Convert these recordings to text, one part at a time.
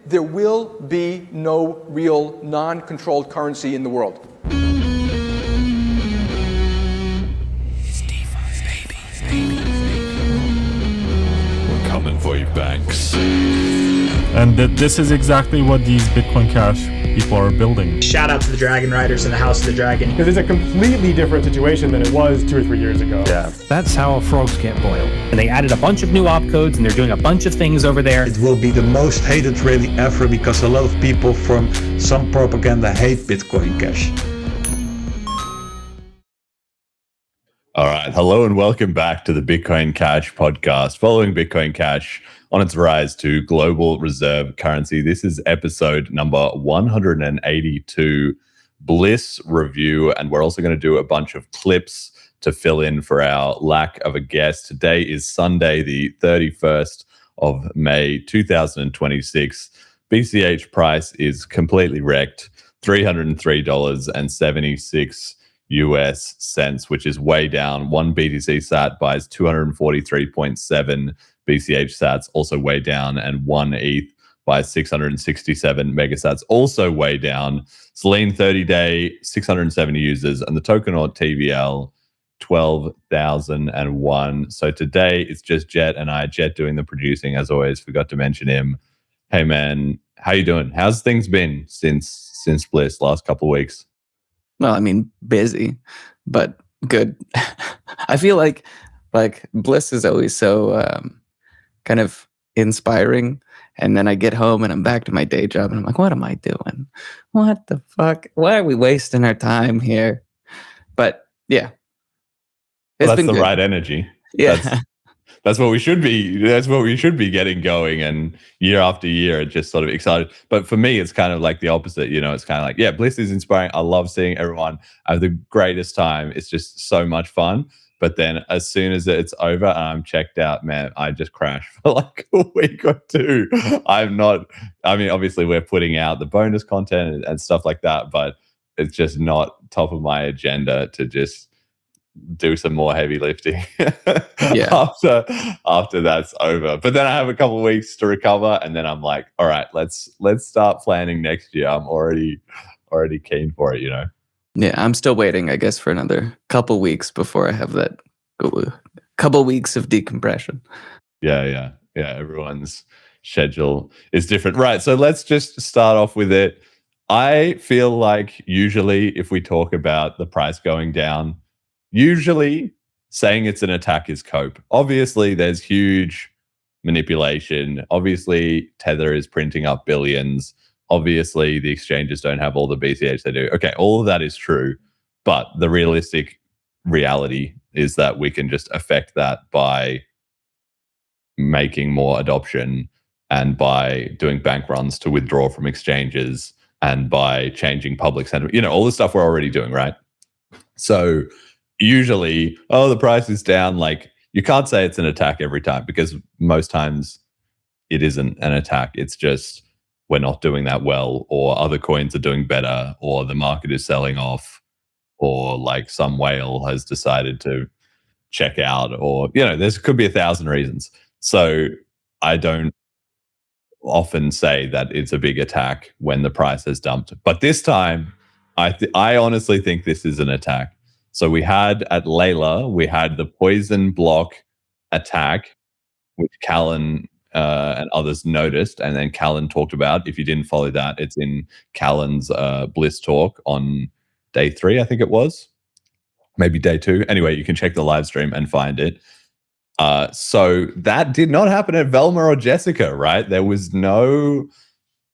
there will be no real non-controlled currency in the world. We're coming for you, banks. And this is exactly what these Bitcoin Cash people are building. Shout out to the Dragon Riders and the House of the Dragon. Because it's a completely different situation than it was 2 or 3 years ago. Yeah. That's how frogs get boiled. And they added a bunch of new opcodes and they're doing a bunch of things over there. It will be the most hated rally ever because a lot of people from some propaganda hate Bitcoin Cash. All right. Hello and welcome back to the Bitcoin Cash podcast. Following Bitcoin Cash on its rise to global reserve currency. This is episode number 182, BLISS review. And we're also going to do a bunch of clips to fill in for our lack of a guest. Today is Sunday, the 31st of May, 2026. BCH price is completely wrecked, $303.76 US cents, which is way down. One BTC sat buys 243.7 BCH sats, also way down, and one ETH buys 667 megasats, also way down. Selene 30-day, 670 users, and the Tokenaut TVL, 12,001. So today it's just Jett and I. Jett doing the producing, as always. Forgot to mention him. Hey man, how you doing? How's things been since BLISS last couple of weeks? Well, I mean, busy, but good. I feel like BLISS is always so kind of inspiring. And then I get home and I'm back to my day job and I'm like, what am I doing? What the fuck? Why are we wasting our time here? But yeah. Well, that's the right energy. Yeah. That's what we should be. That's what we should be getting going. And year after year, it's just sort of excited. But for me, it's kind of like the opposite. You know, it's kind of like, yeah, BLISS is inspiring. I love seeing everyone have the greatest time. It's just so much fun. But then as soon as it's over and I'm checked out, man, I just crash for like a week or two. I mean, obviously we're putting out the bonus content and stuff like that, but it's just not top of my agenda to just do some more heavy lifting after that's over. But then I have a couple of weeks to recover, and then I'm like, all right, let's start planning next year. I'm already keen for it, you know. Yeah, I'm still waiting, I guess, for another couple weeks before I have that couple weeks of decompression. Yeah. Everyone's schedule is different, right? So let's just start off with it. I feel like usually if we talk about the price going down, usually saying it's an attack is cope. Obviously, there's huge manipulation. Obviously, Tether is printing up billions. Obviously, the exchanges don't have all the BCH they do. Okay, all of that is true. But the realistic reality is that we can just affect that by making more adoption and by doing bank runs to withdraw from exchanges and by changing public sentiment. You know, all the stuff we're already doing, right? So usually, the price is down. Like, you can't say it's an attack every time because most times it isn't an attack. It's just we're not doing that well, or other coins are doing better, or the market is selling off, or like some whale has decided to check out, or, you know, there could be 1,000 reasons. So I don't often say that it's a big attack when the price has dumped. But this time, I honestly think this is an attack. So we had at Layla, we had the poison block attack, which Callan and others noticed, and then Callan talked about. If you didn't follow that, it's in Callan's BLISS talk on day 3, I think it was, maybe day 2. Anyway, you can check the live stream and find it. So that did not happen at Velma or Jessica, right? There was no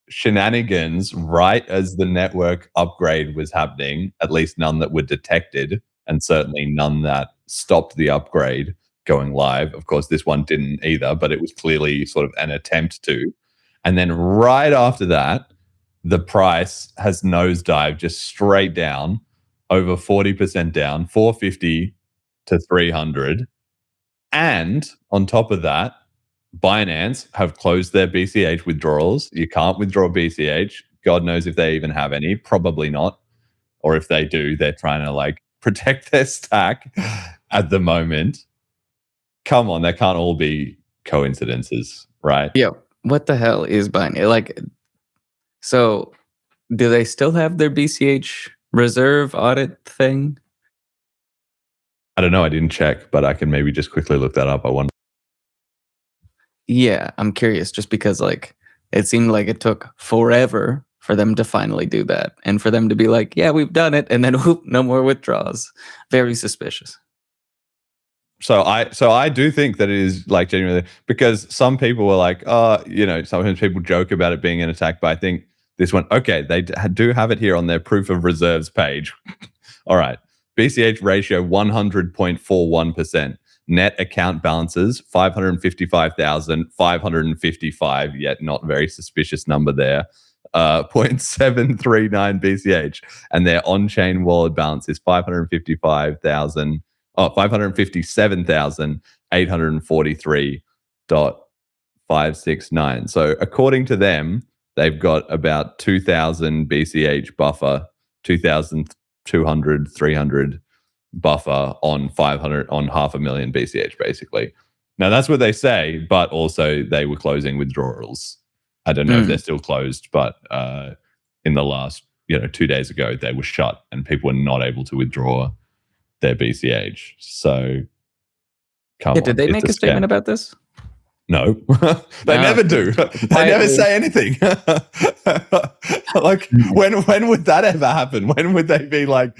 shenanigans right as the network upgrade was happening, at least none that were detected, and certainly none that stopped the upgrade going live. Of course, this one didn't either, but it was clearly sort of an attempt to. And then right after that, the price has nosedived just straight down, over 40% down, 450 to 300. And on top of that, Binance have closed their BCH withdrawals. You can't withdraw BCH. God knows if they even have any. Probably not. Or if they do, they're trying to like protect their stack at the moment. Come on, that can't all be coincidences, right? Yeah. What the hell is Binance? Like, So, do they still have their BCH reserve audit thing? I don't know. I didn't check, but I can maybe just quickly look that up. I wonder. Yeah, I'm curious just because like it seemed like it took forever for them to finally do that and for them to be like, yeah, we've done it, and then whoop, no more withdrawals. Very suspicious. So I do think that it is like genuinely, because some people were like, sometimes people joke about it being an attack, but I think this one, okay, they do have it here on their proof of reserves page. All right. BCH ratio 100.41%. Net account balances 555,555, yet not very suspicious number there. 0.739 BCH, and their on-chain wallet balance is 557,843.569. So according to them, they've got about 2,000 BCH buffer, 2,200, 300 buffer on 500, on 500,000 BCH, basically. Now that's what they say, but also they were closing withdrawals. I don't know if they're still closed, but in the last 2 days ago, they were shut and people were not able to withdraw their BCH. So come on. Did they make a statement about this? No, they never do. They never say anything. Like when would that ever happen? When would they be like,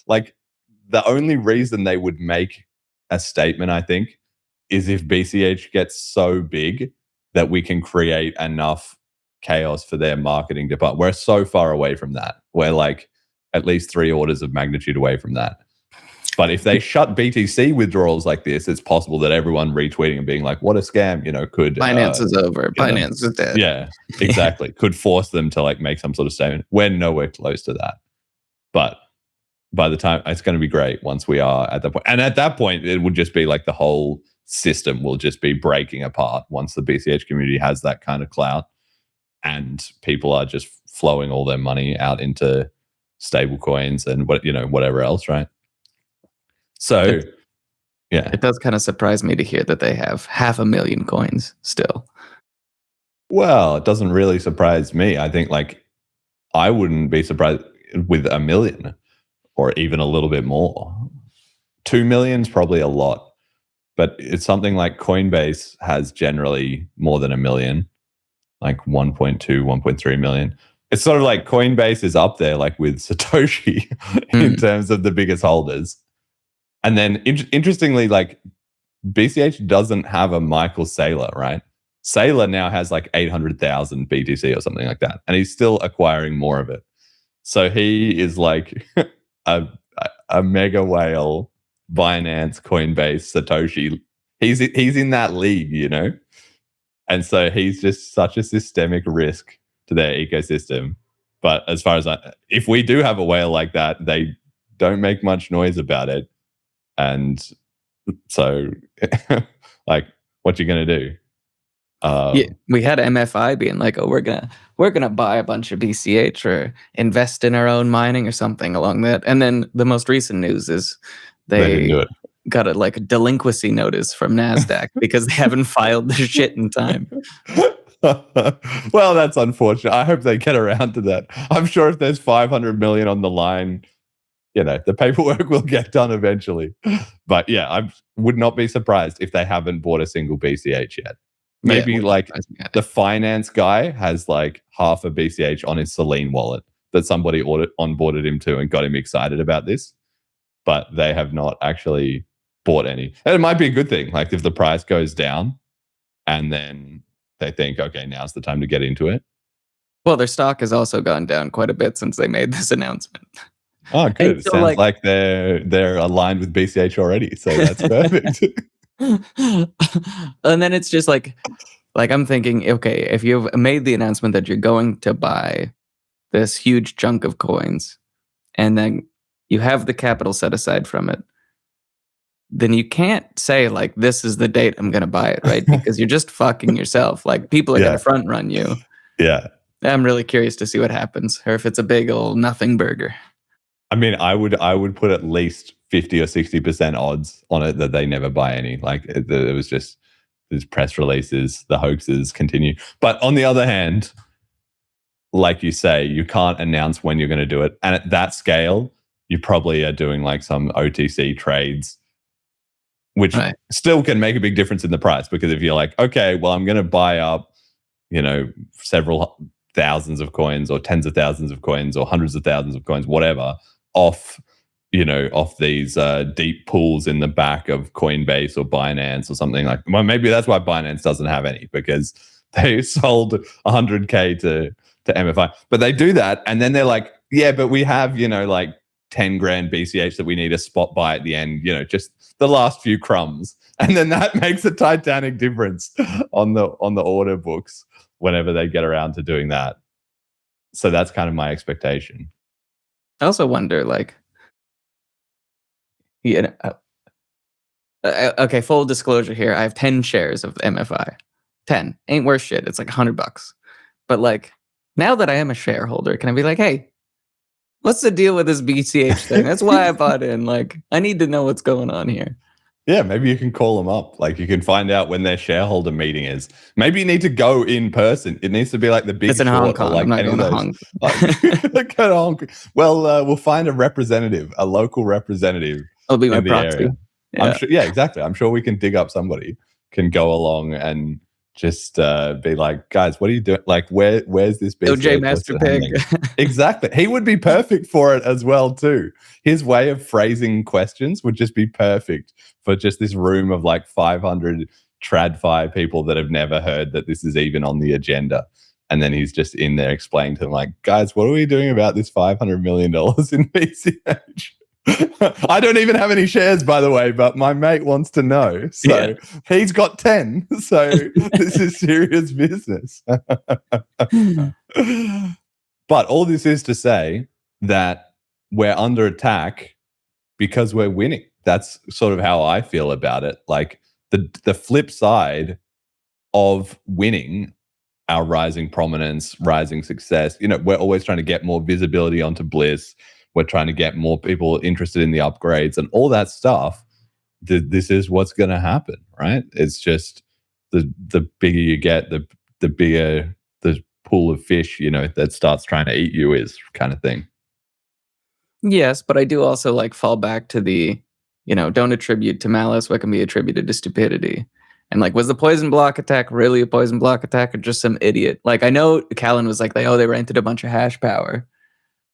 like the only reason they would make a statement, I think, is if BCH gets so big that we can create enough chaos for their marketing department. We're so far away from that. We're like at least 3 orders of magnitude away from that. But if they shut BTC withdrawals like this, it's possible that everyone retweeting and being like, what a scam, could... Binance is over. Binance is dead. Yeah, exactly. Could force them to like make some sort of statement. We're nowhere close to that. But by the time, it's going to be great once we are at that point. And at that point, it would just be like the whole system will just be breaking apart once the BCH community has that kind of clout and people are just flowing all their money out into stable coins and whatever else, right? So, yeah. It does kind of surprise me to hear that they have 500,000 coins still. Well, it doesn't really surprise me. I think like I wouldn't be surprised with 1 million or even a little bit more. 2 million is probably a lot, but it's something like Coinbase has generally more than 1 million, like 1.2, 1.3 million. It's sort of like Coinbase is up there like with Satoshi in terms of the biggest holders. And then interestingly, like BCH doesn't have a Michael Saylor, right? Saylor now has like 800,000 BTC or something like that. And he's still acquiring more of it. So he is like a mega whale, Binance, Coinbase, Satoshi. He's in that league, And so he's just such a systemic risk to their ecosystem. But as far as if we do have a whale like that, they don't make much noise about it. And so, like, what you gonna do? Yeah, we had MFI being like, "Oh, we're gonna buy a bunch of BCH or invest in our own mining or something along that." And then the most recent news is They didn't do it. got a delinquency notice from NASDAQ because they haven't filed their shit in time. Well, that's unfortunate. I hope they get around to that. I'm sure if there's 500 million on the line, the paperwork will get done eventually. But yeah, I would not be surprised if they haven't bought a single BCH yet. Maybe the finance guy has like half a BCH on his Selene wallet that somebody onboarded him to and got him excited about this. But they have not actually bought any. And it might be a good thing. Like if the price goes down and then they think, okay, now's the time to get into it. Well, their stock has also gone down quite a bit since they made this announcement. Oh, good. It sounds like they're aligned with BCH already, so that's perfect. And then it's just like I'm thinking, okay, if you've made the announcement that you're going to buy this huge chunk of coins, and then you have the capital set aside from it, then you can't say like, this is the date I'm going to buy it, right? Because you're just fucking yourself. Like people are going to front run you. Yeah. I'm really curious to see what happens, or if it's a big old nothing burger. I mean, I would put at least 50 or 60% odds on it that they never buy any. Like it was just these press releases, the hoaxes continue. But on the other hand, like you say, you can't announce when you're going to do it. And at that scale, you probably are doing like some OTC trades, which still can make a big difference in the price. Because if you're like, okay, well, I'm going to buy up, several thousands of coins or tens of thousands of coins or hundreds of thousands of coins, whatever, off these deep pools in the back of Coinbase or Binance or something like. Well, maybe that's why Binance doesn't have any, because they sold 100K to MFI. But they do that, and then they're like, yeah, but we have, like 10 grand BCH that we need a spot buy at the end, just the last few crumbs. And then that makes a titanic difference on the order books whenever they get around to doing that. So that's kind of my expectation. I also wonder, like, okay, full disclosure here. I have 10 shares of MFI. 10. Ain't worth shit. It's like $100. But like, now that I am a shareholder, can I be like, hey, what's the deal with this BCH thing? That's why I bought in. Like, I need to know what's going on here. Yeah, maybe you can call them up. Like, you can find out when their shareholder meeting is. Maybe you need to go in person. It needs to be like the big. It's in Hong Kong. Like I'm not going to Hong Kong. Well, we'll find a representative, a local representative. I'll be my proxy. Yeah, exactly. I'm sure we can dig up somebody, can go along and just be like, guys, what are you doing? Like, where's this BCH? OJ Master Pig. Exactly. He would be perfect for it as well, too. His way of phrasing questions would just be perfect for just this room of like 500 TradFi people that have never heard that this is even on the agenda. And then he's just in there explaining to them, like, guys, what are we doing about this $500 million in BCH? I don't even have any shares, by the way, but my mate wants to know. So he's got 10. So this is serious business. But all this is to say that we're under attack because we're winning. That's sort of how I feel about it. Like, the flip side of winning, our rising prominence, rising success, we're always trying to get more visibility onto BLISS. We're trying to get more people interested in the upgrades and all that stuff. This is what's going to happen, right? It's just the bigger you get, the bigger the pool of fish, that starts trying to eat you is, kind of thing. Yes, but I do also like fall back to the, don't attribute to malice what can be attributed to stupidity. And like, was the poison block attack really a poison block attack or just some idiot? Like, I know Callan was like, they rented a bunch of hash power.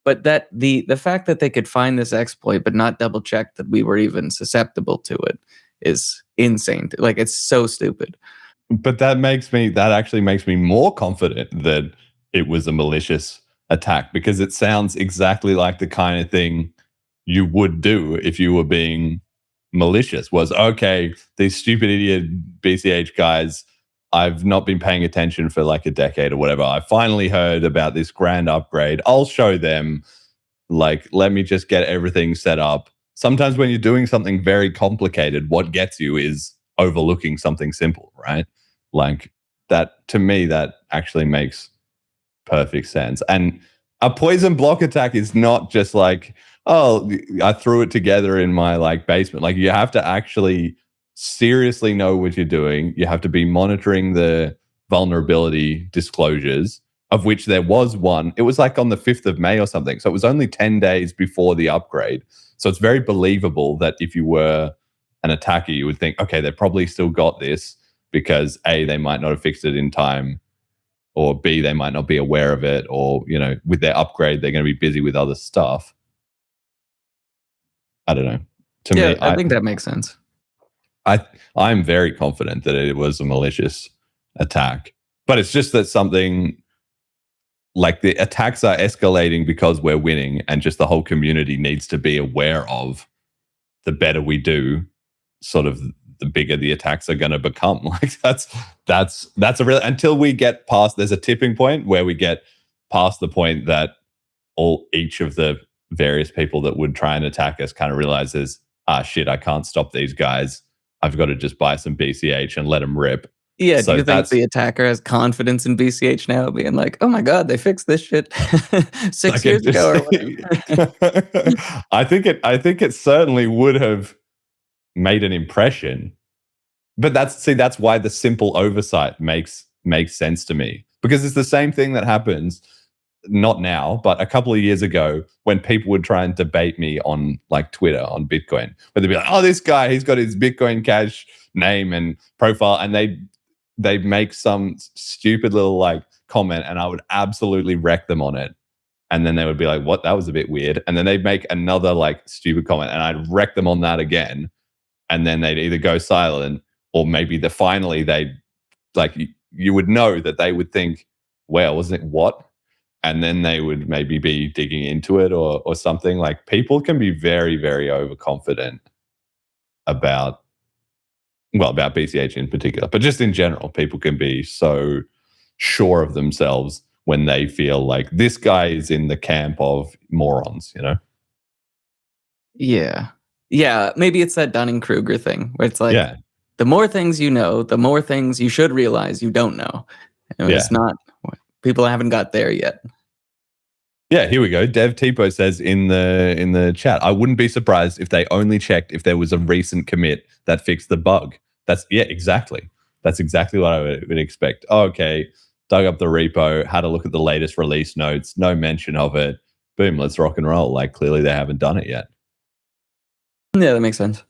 But that the fact that they could find this exploit but not double check that we were even susceptible to it is insane. Like, it's so stupid. But that actually makes me more confident that it was a malicious attack, because it sounds exactly like the kind of thing you would do if you were being malicious. Was, okay, these stupid idiot BCH guys, I've not been paying attention for like a decade or whatever. I finally heard about this grand upgrade. I'll show them. Like, let me just get everything set up. Sometimes when you're doing something very complicated, what gets you is overlooking something simple, right? Like, that, to me, that actually makes perfect sense. And a poison block attack is not just like, oh, I threw it together in my like basement. Like, you have to actually seriously know what you're doing. You have to be monitoring the vulnerability disclosures, of which there was one. It was like on the 5th of May or something. So it was only 10 days before the upgrade. So it's very believable that if you were an attacker, you would think, okay, they probably still got this because A, they might not have fixed it in time, or B, they might not be aware of it, or, with their upgrade, they're going to be busy with other stuff. I don't know. To me, I think that makes sense. I'm very confident that it was a malicious attack, but it's just that something like the attacks are escalating because we're winning, and just the whole community needs to be aware of the better we do, sort of the bigger the attacks are going to become. Like, that's a real, until we get past, there's a tipping point where we get past the point that each of the various people that would try and attack us kind of realizes, shit, I can't stop these guys. I've got to just buy some BCH and let them rip. Yeah, so do you think the attacker has confidence in BCH now, being like, oh my God, they fixed this shit 6 years ago or whatever? I think it certainly would have made an impression. But that's why the simple oversight makes sense to me. Because it's the same thing that happens not now, but a couple of years ago, when people would try and debate me on like Twitter on Bitcoin, where they'd be like, "Oh, this guy, he's got his Bitcoin Cash name and profile," and they'd make some stupid little like comment, and I would absolutely wreck them on it. And then they would be like, "What? That was a bit weird." And then they'd make another like stupid comment, and I'd wreck them on that again. And then they'd either go silent, or maybe finally they'd like you would know that they would think, "Well, wasn't it what?" And then they would maybe be digging into it or something. Like people can be very, very overconfident about BCH in particular, but just in general, people can be so sure of themselves when they feel like this guy is in the camp of morons, you know? Yeah. Yeah. Maybe it's that Dunning-Kruger thing where it's like, the more things you know, the more things you should realize you don't know. And it's not, people haven't got there yet. Yeah, here we go. Dev Tipo says in the chat, I wouldn't be surprised if they only checked if there was a recent commit that fixed the bug. Exactly. That's exactly what I would expect. Oh, okay, dug up the repo, had a look at the latest release notes, no mention of it. Boom, let's rock and roll. Like clearly they haven't done it yet. Yeah, that makes sense.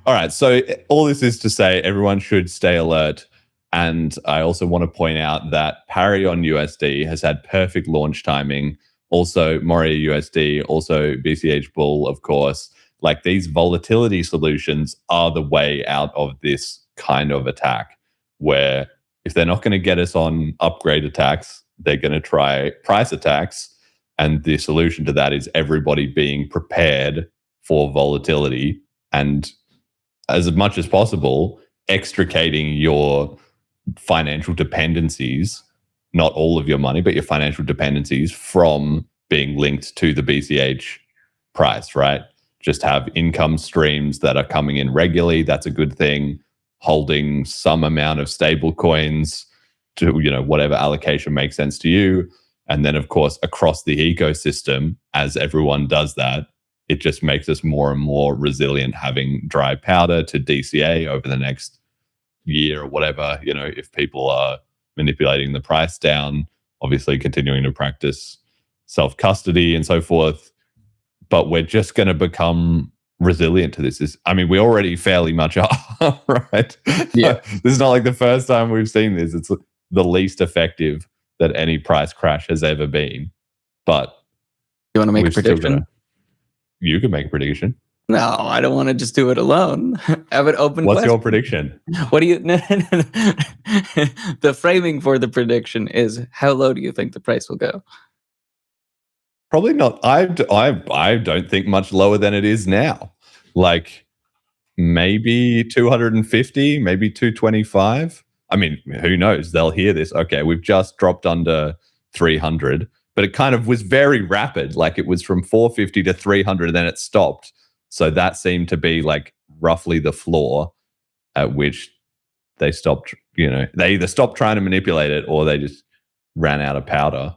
All right, so all this is to say everyone should stay alert. And I also want to point out that Parry on USD has had perfect launch timing. Also, Moria USD, also BCH Bull, of course. Like these volatility solutions are the way out of this kind of attack, where if they're not going to get us on upgrade attacks, they're going to try price attacks. And the solution to that is everybody being prepared for volatility and, as much as possible, extricating your financial dependencies, not all of your money, but your financial dependencies from being linked to the BCH price, right? Just have income streams that are coming in regularly. That's a good thing. Holding some amount of stable coins to, whatever allocation makes sense to you. And then, of course, across the ecosystem, as everyone does that, it just makes us more and more resilient, having dry powder to DCA over the next year or whatever, if people are manipulating the price down, obviously continuing to practice self-custody and so forth. But we're just going to become resilient to this. We already fairly much are, right? Yeah. This is not like the first time we've seen this. It's the least effective that any price crash has ever been. But you want to make a prediction? You can make a prediction. No, I don't want to just do it alone. Have an open What's question. your prediction? What do you... The framing for the prediction is, how low do you think the price will go? Probably not. I don't think much lower than it is now. Like maybe 250, maybe 225. Who knows? They'll hear this. Okay, we've just dropped under 300, but it kind of was very rapid. Like it was from 450 to 300, then it stopped. So that seemed to be like roughly the floor at which they stopped, they either stopped trying to manipulate it or they just ran out of powder.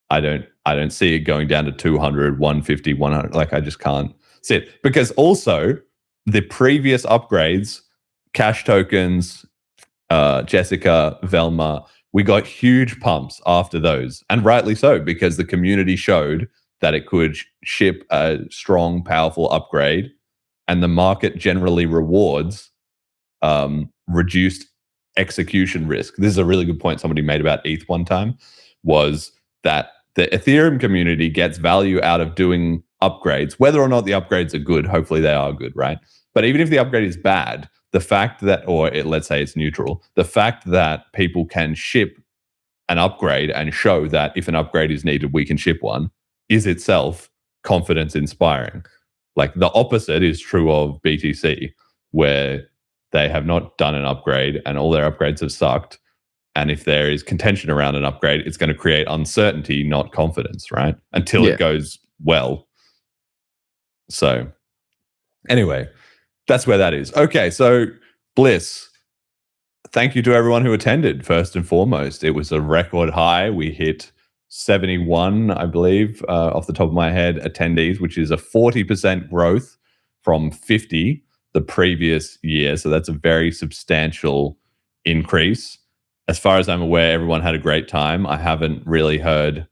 I don't see it going down to 200, 150, 100. Like I just can't see it. Because also the previous upgrades, Cash tokens, Jessica, Velma, we got huge pumps after those. And rightly so, because the community showed that it could ship a strong, powerful upgrade, and the market generally rewards reduced execution risk. This is a really good point somebody made about ETH one time, was that the Ethereum community gets value out of doing upgrades, whether or not the upgrades are good. Hopefully they are good, right? But even if the upgrade is bad, the fact that, let's say it's neutral, the fact that people can ship an upgrade and show that if an upgrade is needed, we can ship one, is itself confidence inspiring. Like the opposite is true of BTC, where they have not done an upgrade and all their upgrades have sucked. And if there is contention around an upgrade, it's going to create uncertainty, not confidence, right? Until it goes well. So anyway, that's where that is. Okay, so BLISS. Thank you to everyone who attended, first and foremost. It was a record high. We hit 71, I believe, off the top of my head, attendees, which is a 40% growth from 50 the previous year. So that's a very substantial increase. as far as I'm aware, everyone had a great time. I haven't really heard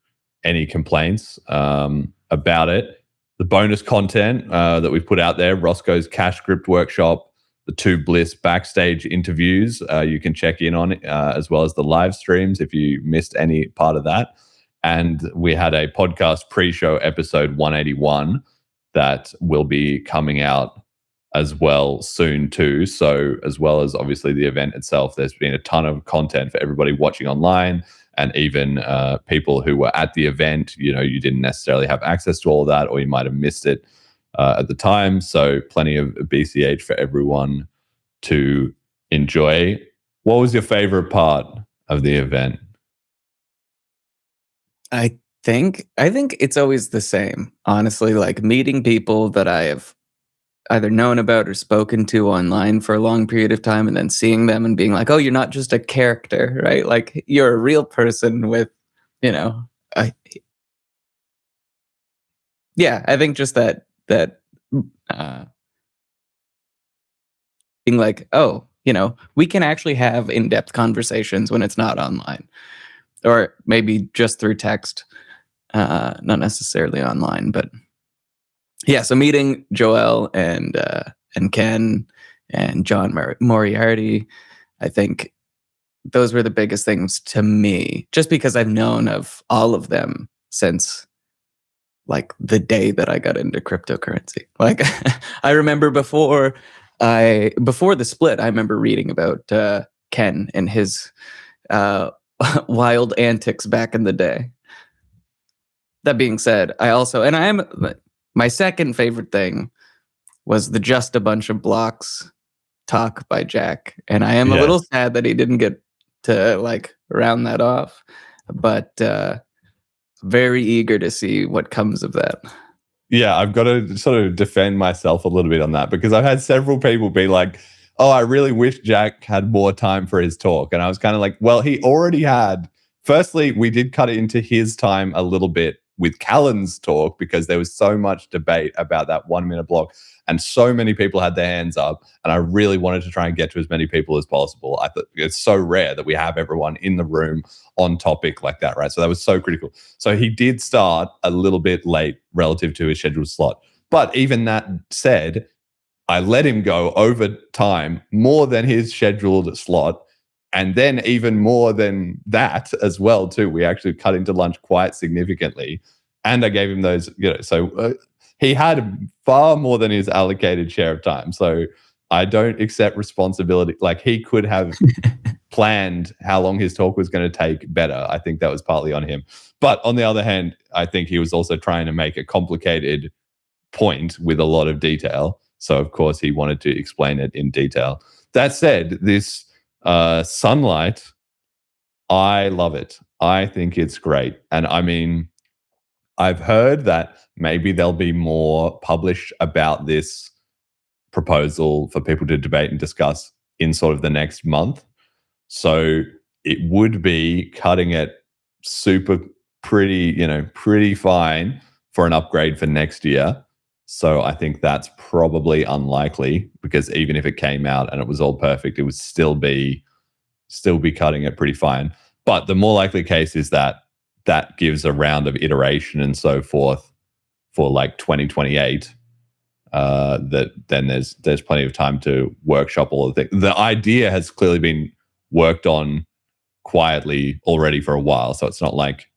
any complaints about it. The bonus content that we put out there, Roscoe's Cash Script Workshop, the 2 BLISS backstage interviews, you can check in on, as well as the live streams if you missed any part of that. And we had a podcast pre-show episode 181 that will be coming out as well soon too. So as well as obviously the event itself, there's been a ton of content for everybody watching online, and even people who were at the event. You know, you didn't necessarily have access to all of that, or you might have missed it at the time. So plenty of BCH for everyone to enjoy. What was your favorite part of the event? I think it's always the same, honestly, like meeting people that I have either known about or spoken to online for a long period of time, and then seeing them and being like, oh, you're not just a character, right? Like, you're a real person with, you know, I think just that being like, oh, you know, we can actually have in-depth conversations when it's not online, or maybe just through text, not necessarily online. But yeah, so meeting Joel and Ken and John Moriarty, I think those were the biggest things to me, just because I've known of all of them since like the day that I got into cryptocurrency. Like, I remember before the split, I remember reading about Ken and his wild antics back in the day. That being said, my second favorite thing was the Just a Bunch of Blocks talk by Jack. And I am a little sad that he didn't get to like round that off, but very eager to see what comes of that. Yeah, I've got to sort of defend myself a little bit on that, because I've had several people be like, oh, I really wish Jack had more time for his talk. And I was kind of like, well, he already had. Firstly, we did cut it into his time a little bit with Callan's talk, because there was so much debate about that 1 minute block, and so many people had their hands up, and I really wanted to try and get to as many people as possible. I thought it's so rare that we have everyone in the room on topic like that, right? So that was so critical. So he did start a little bit late relative to his scheduled slot. But even that said, I let him go over time more than his scheduled slot. And then even more than that as well, too. We actually cut into lunch quite significantly. And I gave him those, so he had far more than his allocated share of time. So I don't accept responsibility. Like, he could have planned how long his talk was going to take better. I think that was partly on him. But on the other hand, I think he was also trying to make a complicated point with a lot of detail. So, of course, he wanted to explain it in detail. That said, this Sunlight, I love it. I think it's great. And I mean, I've heard that maybe there'll be more published about this proposal for people to debate and discuss in sort of the next month. So it would be cutting it super pretty fine for an upgrade for next year. So I think that's probably unlikely, because even if it came out and it was all perfect, it would still be cutting it pretty fine. But the more likely case is that gives a round of iteration and so forth for like 2028. That then there's plenty of time to workshop all of the things. The idea has clearly been worked on quietly already for a while, so it's not like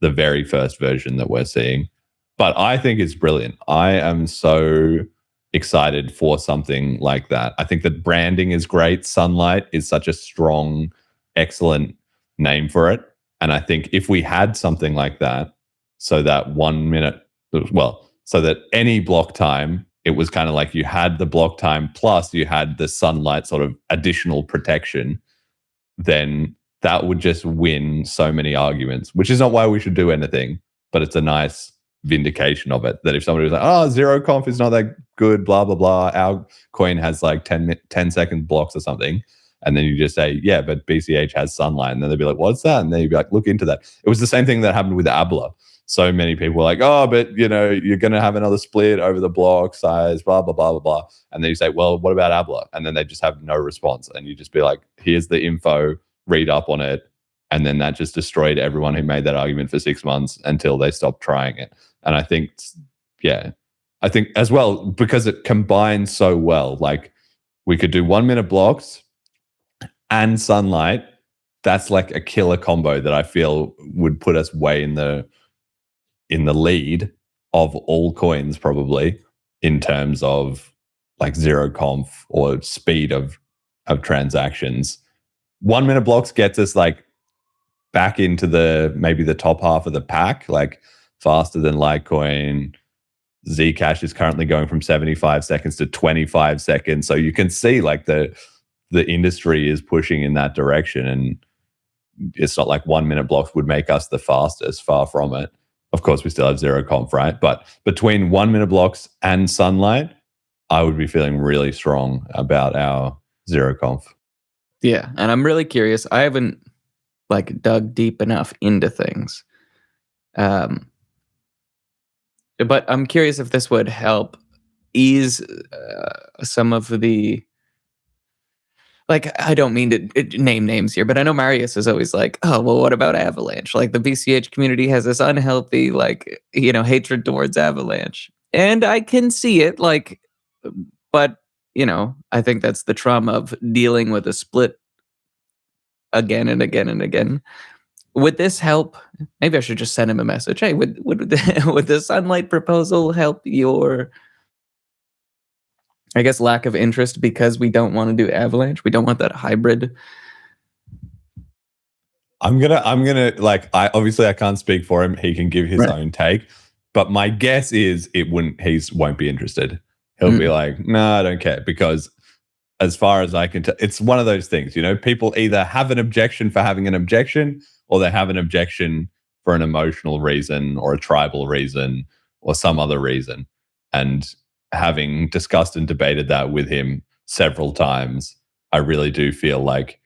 the very first version that we're seeing. But I think it's brilliant. I am so excited for something like that. I think that branding is great. Sunlight is such a strong, excellent name for it. And I think if we had something like that, so that 1 minute, so that any block time, it was kind of like you had the block time plus you had the Sunlight sort of additional protection, then that would just win so many arguments, which is not why we should do anything, but it's a nice vindication of it, that if somebody was like, oh, zero conf is not that good, blah blah blah, our coin has like 10-second blocks or something, and then you just say, yeah, but BCH has Sunlight, and then they'd be like, what's that? And then you'd be like, look into that. It was the same thing that happened with Abla. So many people were like, oh, but you're going to have another split over the block size, blah blah blah blah blah, and then you say, well, what about Abla? And then they just have no response, and you just be like, here's the info, read up on it, and then that just destroyed everyone who made that argument for 6 months until they stopped trying it. And I think, I think as well, because it combines so well, like we could do 1 minute blocks and sunlight. That's like a killer combo that I feel would put us way in the lead of all coins, probably, in terms of like zero conf or speed of transactions. 1 minute blocks gets us like back into maybe the top half of the pack, like faster than Litecoin. Zcash is currently going from 75 seconds to 25 seconds. So you can see like the industry is pushing in that direction, and it's not like 1 minute blocks would make us the fastest, far from it. Of course, we still have zero conf, right? But between 1 minute blocks and sunlight, I would be feeling really strong about our zero conf. Yeah, and I'm really curious. I haven't like dug deep enough into things. But I'm curious if this would help ease some of the, like, I don't mean to name names here, but I know Marius is always like, oh, well, what about Avalanche? Like the BCH community has this unhealthy, like, hatred towards Avalanche. And I can see it, like, but, I think that's the trauma of dealing with a split again and again and again. Would this help? Maybe I should just send him a message. Hey, would the sunlight proposal help your, I guess, lack of interest because we don't want to do Avalanche? We don't want that hybrid. I'm gonna like, I can't speak for him. He can give his own take, but my guess is he won't be interested. He'll be like, no, I don't care, because as far as I can tell, it's one of those things, people either have an objection for having an objection, or they have an objection for an emotional reason or a tribal reason or some other reason. And having discussed and debated that with him several times, I really do feel like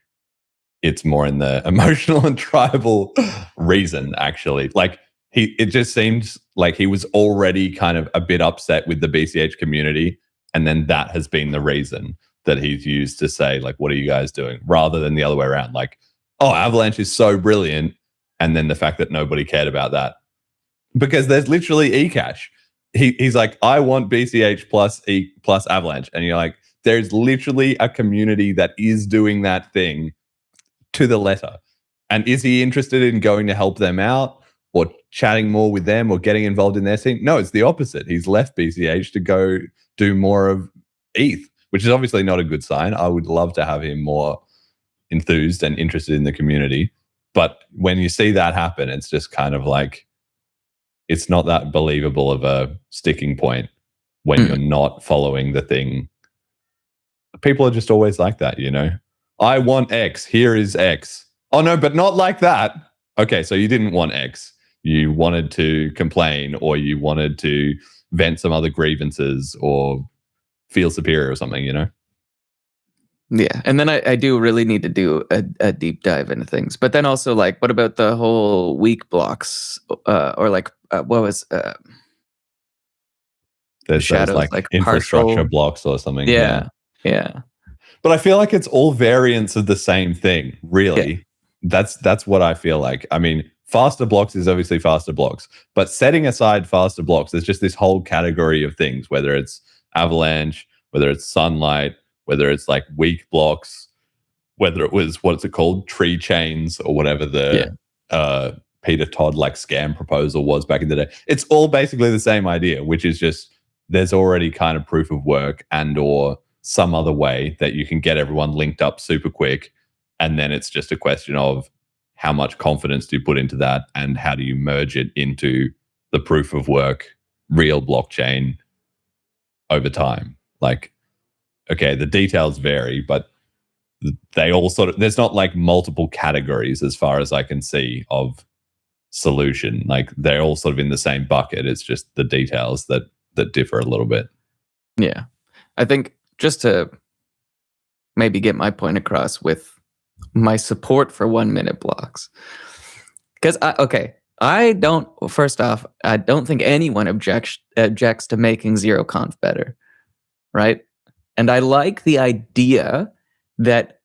it's more in the emotional and tribal reason, actually. Like it just seems like he was already kind of a bit upset with the BCH community, and then that has been the reason that he's used to say, like, what are you guys doing? Rather than the other way around, like, oh, Avalanche is so brilliant, and then the fact that nobody cared about that. Because there's literally eCash. He's like, I want BCH plus Avalanche. And you're like, there's literally a community that is doing that thing to the letter. And is he interested in going to help them out or chatting more with them or getting involved in their scene? No, it's the opposite. He's left BCH to go do more of ETH, which is obviously not a good sign. I would love to have him more enthused and interested in the community. But when you see that happen, it's just kind of like, it's not that believable of a sticking point when you're not following the thing. People are just always like that, I want X. Here is X. Oh, no, but not like that. Okay, so you didn't want X. You wanted to complain, or you wanted to vent some other grievances or feel superior or something, Yeah, and then I do really need to do a deep dive into things. But then also, like, what about the whole weak blocks? Or like, what was... There's Shadows, those, like infrastructure partial blocks or something. Yeah. But I feel like it's all variants of the same thing, really. Yeah. That's what I feel like. I mean, faster blocks is obviously faster blocks, but setting aside faster blocks, there's just this whole category of things, whether it's Avalanche, whether it's sunlight, whether it's like weak blocks, whether it was, what's it called, tree chains, or whatever the Peter Todd like scam proposal was back in the day. It's all basically the same idea, which is just there's already kind of proof of work and or some other way that you can get everyone linked up super quick. And then it's just a question of how much confidence do you put into that, and how do you merge it into the proof of work real blockchain over time. Like, okay, the details vary, but they all sort of, there's not like multiple categories as far as I can see of solution. Like, they're all sort of in the same bucket. It's just the details that differ a little bit. Yeah. I think just to maybe get my point across with my support for 1 minute blocks. Because, first off, I don't think anyone objects to making zero conf better, right? And I like the idea that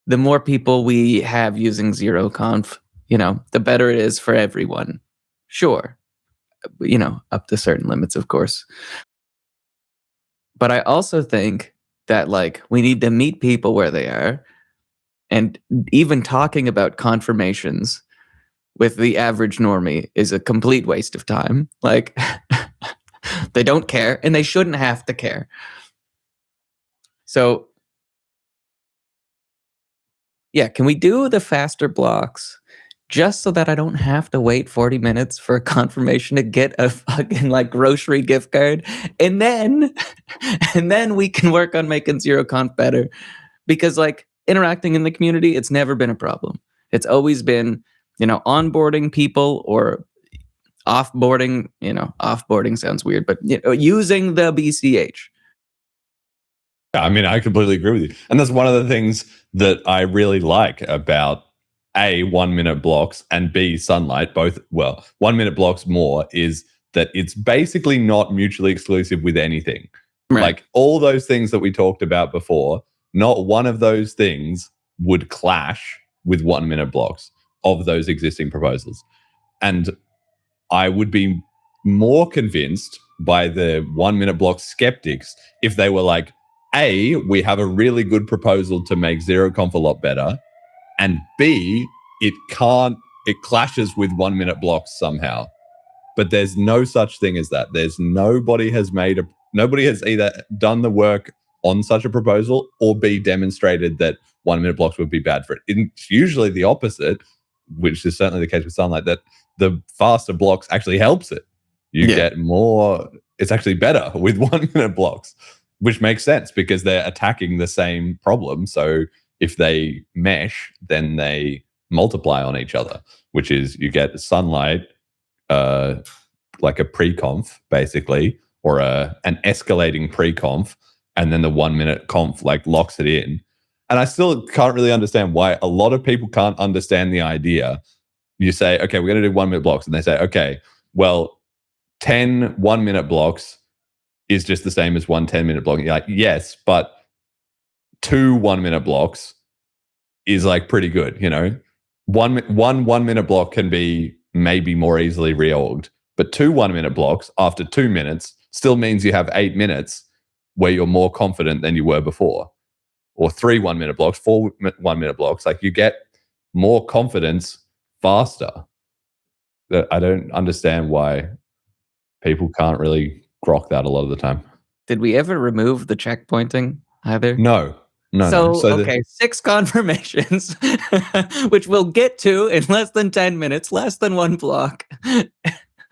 the more people we have using zero conf, the better it is for everyone. Sure. Up to certain limits, of course. But I also think that we need to meet people where they are, and even talking about confirmations with the average normie is a complete waste of time. They don't care, and they shouldn't have to care. So yeah, can we do the faster blocks just so that I don't have to wait 40 minutes for a confirmation to get a fucking grocery gift card? And then we can work on making zero conf better. Because interacting in the community, it's never been a problem. It's always been, onboarding people or offboarding. Offboarding sounds weird, but using the BCH. I mean, I completely agree with you. And that's one of the things that I really like about A, 1 minute blocks, and B, Sunlight, both. Well, 1 minute blocks more is that it's basically not mutually exclusive with anything. Right. Like all those things that we talked about before, not one of those things would clash with 1 minute blocks of those existing proposals. And I would be more convinced by the 1 minute block skeptics if they were like, A, we have a really good proposal to make zero conf a lot better, and B, it clashes with 1 minute blocks somehow. But there's no such thing as that. Nobody has either done the work on such a proposal or B, demonstrated that 1 minute blocks would be bad for it. It's usually the opposite, which is certainly the case with Sunlight, that the faster blocks actually helps it. You get more, it's actually better with 1 minute blocks, which makes sense because they're attacking the same problem. So if they mesh, then they multiply on each other, which is you get Sunlight, like a pre-conf basically, or an escalating pre-conf, and then the 1 minute conf locks it in. And I still can't really understand why a lot of people can't understand the idea. You say, okay, we're going to do 1 minute blocks. And they say, okay, well, 10 1 minute blocks is just the same as 1 10 minute block. And you're like, yes, but 2 1 minute blocks is pretty good, One 1 minute block can be maybe more easily reorged, but 2 1 minute blocks after 2 minutes still means you have 8 minutes where you're more confident than you were before. Or 3 1 minute blocks, 4 1 minute blocks. You get more confidence faster. I don't understand why people can't really grok that a lot of the time. Did we ever remove the checkpointing either? No. So 6 confirmations, which we'll get to in less than 10 minutes, less than 1 block.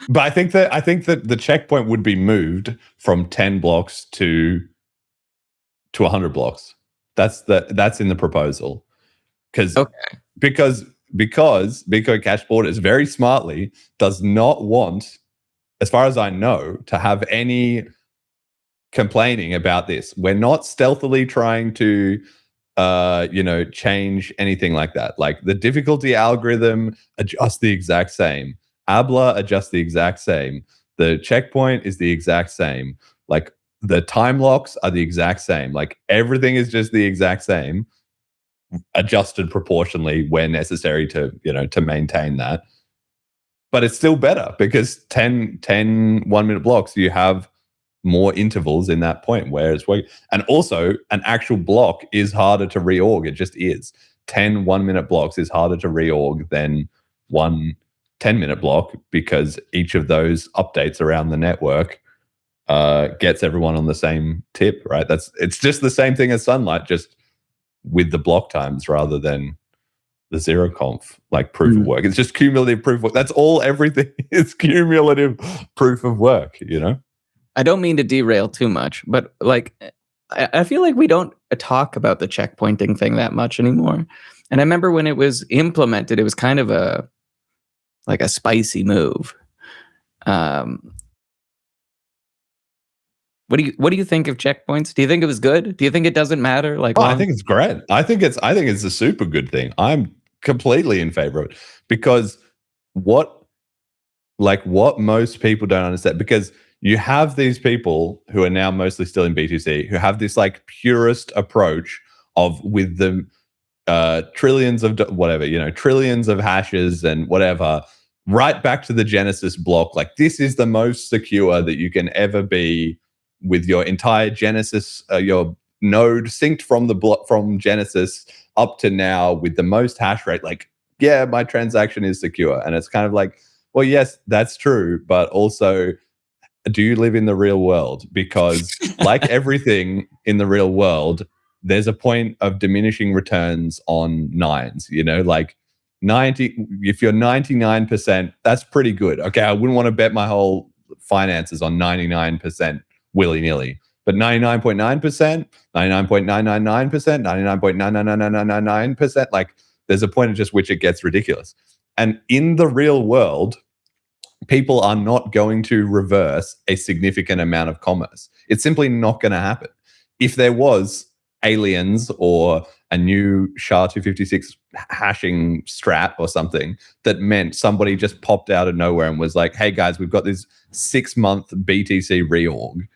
But I think that the checkpoint would be moved from 10 blocks to 100 blocks. That's in the proposal. Because Bitcoin Cash Board is very smartly does not want, as far as I know, to have any complaining about this. We're not stealthily trying to change anything like that. The difficulty algorithm adjusts the exact same. Abla adjusts the exact same. The checkpoint is the exact same. The time locks are the exact same. Everything is just the exact same, adjusted proportionally where necessary to maintain that. But it's still better because 10 1 minute blocks, you have more intervals in that point where it's working. And also an actual block is harder to reorg. It just is. 10 1 minute blocks is harder to reorg than 1 10 minute block because each of those updates around the network gets everyone on the same tip, right? It's just the same thing as Sunlight, just with the block times rather than the zero conf, proof of work. It's just cumulative proof of work. That's all everything is, cumulative proof of work, I don't mean to derail too much, but I feel like we don't talk about the checkpointing thing that much anymore. And I remember when it was implemented, it was kind of a spicy move. What do you think of checkpoints? Do you think it was good? Do you think it doesn't matter? I think it's great. I think it's a super good thing. I'm completely in favor of it because what most people don't understand, because you have these people who are now mostly still in B2C who have this purist approach of with the trillions of whatever, trillions of hashes and whatever, right back to the Genesis block. Like, this is the most secure that you can ever be with your entire Genesis, your node synced from the block from Genesis up to now with the most hash rate. Like, yeah, my transaction is secure. And it's kind of like, well, yes, that's true, but also, do you live in the real world? Because like everything in the real world, there's a point of diminishing returns on nines, like 90, if you're 99%, that's pretty good. Okay, I wouldn't want to bet my whole finances on 99% willy-nilly, but 99.9%, 99.999%, 99.99999%, like there's a point at just which it gets ridiculous. And in the real world, people are not going to reverse a significant amount of commerce. It's simply not going to happen. If there was aliens or a new SHA-256 hashing strat or something that meant somebody just popped out of nowhere and was like, hey guys, we've got this 6-month BTC reorg,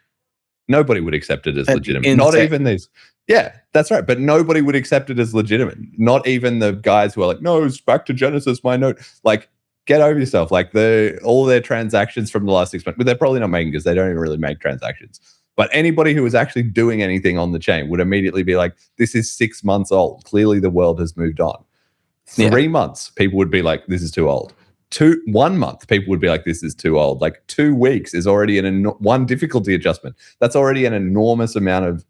nobody would accept it as legitimate. Not even these. Yeah, that's right. But nobody would accept it as legitimate. Not even the guys who are like, no, it's back to Genesis, my node. Like, get over yourself. Like, all their transactions from the last 6 months, but they're probably not making because they don't even really make transactions. But anybody who is actually doing anything on the chain would immediately be like, this is 6 months old. Clearly the world has moved on. 3 months, people would be like, this is too old. 1 month, people would be like, this is too old. Like 2 weeks is already one difficulty adjustment. That's already an enormous amount of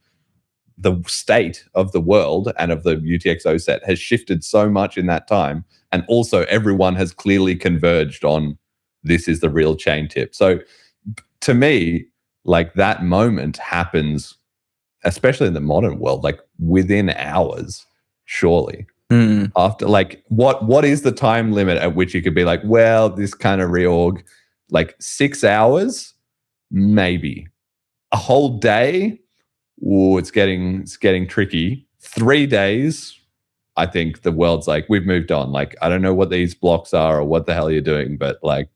the state of the world and of the UTXO set has shifted so much in that time. And also everyone has clearly converged on this is the real chain tip. So to me, like, that moment happens, especially in the modern world, like within hours, surely. After, like, what is the time limit at which you could be like, well, this kind of reorg, like 6 hours, maybe. A whole day, it's getting tricky. 3 days, I think the world's like, we've moved on. Like, I don't know what these blocks are or what the hell you're doing, but like,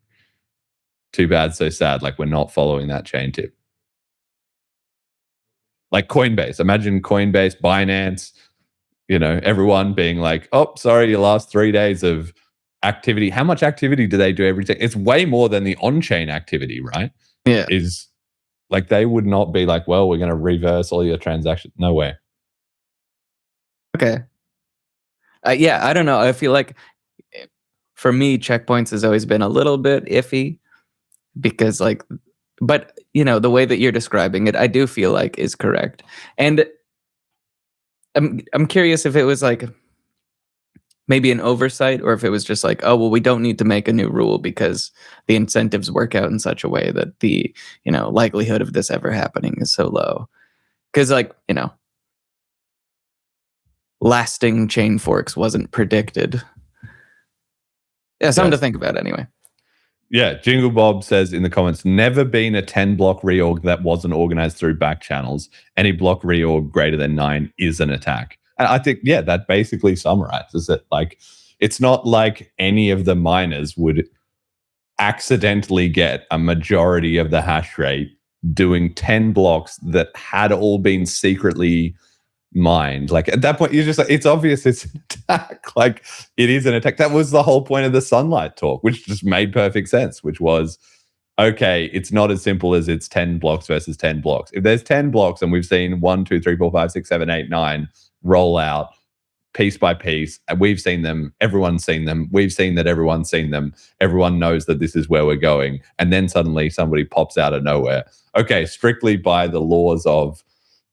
too bad, so sad. Like, we're not following that chain tip. Like Coinbase, imagine Coinbase, Binance, everyone being like, oh, sorry, your last 3 days of activity. How much activity do they do every day? It's way more than the on-chain activity, right? Yeah. Is like, they would not be like, well, we're going to reverse all your transactions. No way. Okay. Yeah, I don't know. I feel like for me, checkpoints has always been a little bit iffy because, like, but the way that you're describing it, I do feel like is correct. And I'm curious if it was like maybe an oversight or if it was just like, oh, well, we don't need to make a new rule because the incentives work out in such a way that the, likelihood of this ever happening is so low. Because, like, lasting chain forks wasn't predicted. Yeah, something to think about anyway. Yeah, Jingle Bob says in the comments, never been a 10-block reorg that wasn't organized through back channels. Any block reorg greater than 9 is an attack. And I think, yeah, that basically summarizes it. Like, it's not like any of the miners would accidentally get a majority of the hash rate doing 10 blocks that had all been secretly mined. Like, at that point, you're just like, it's obvious it's an attack. Like, it is an attack. That was the whole point of the Sunlight talk, which just made perfect sense, which was, okay, it's not as simple as it's 10 blocks versus 10 blocks. If there's 10 blocks and we've seen 1, 2, 3, 4, 5, 6, 7, 8, 9 roll out piece by piece, and we've seen them, everyone's seen them, we've seen that everyone's seen them, everyone knows that this is where we're going, and then suddenly somebody pops out of nowhere. Okay, strictly by the laws of,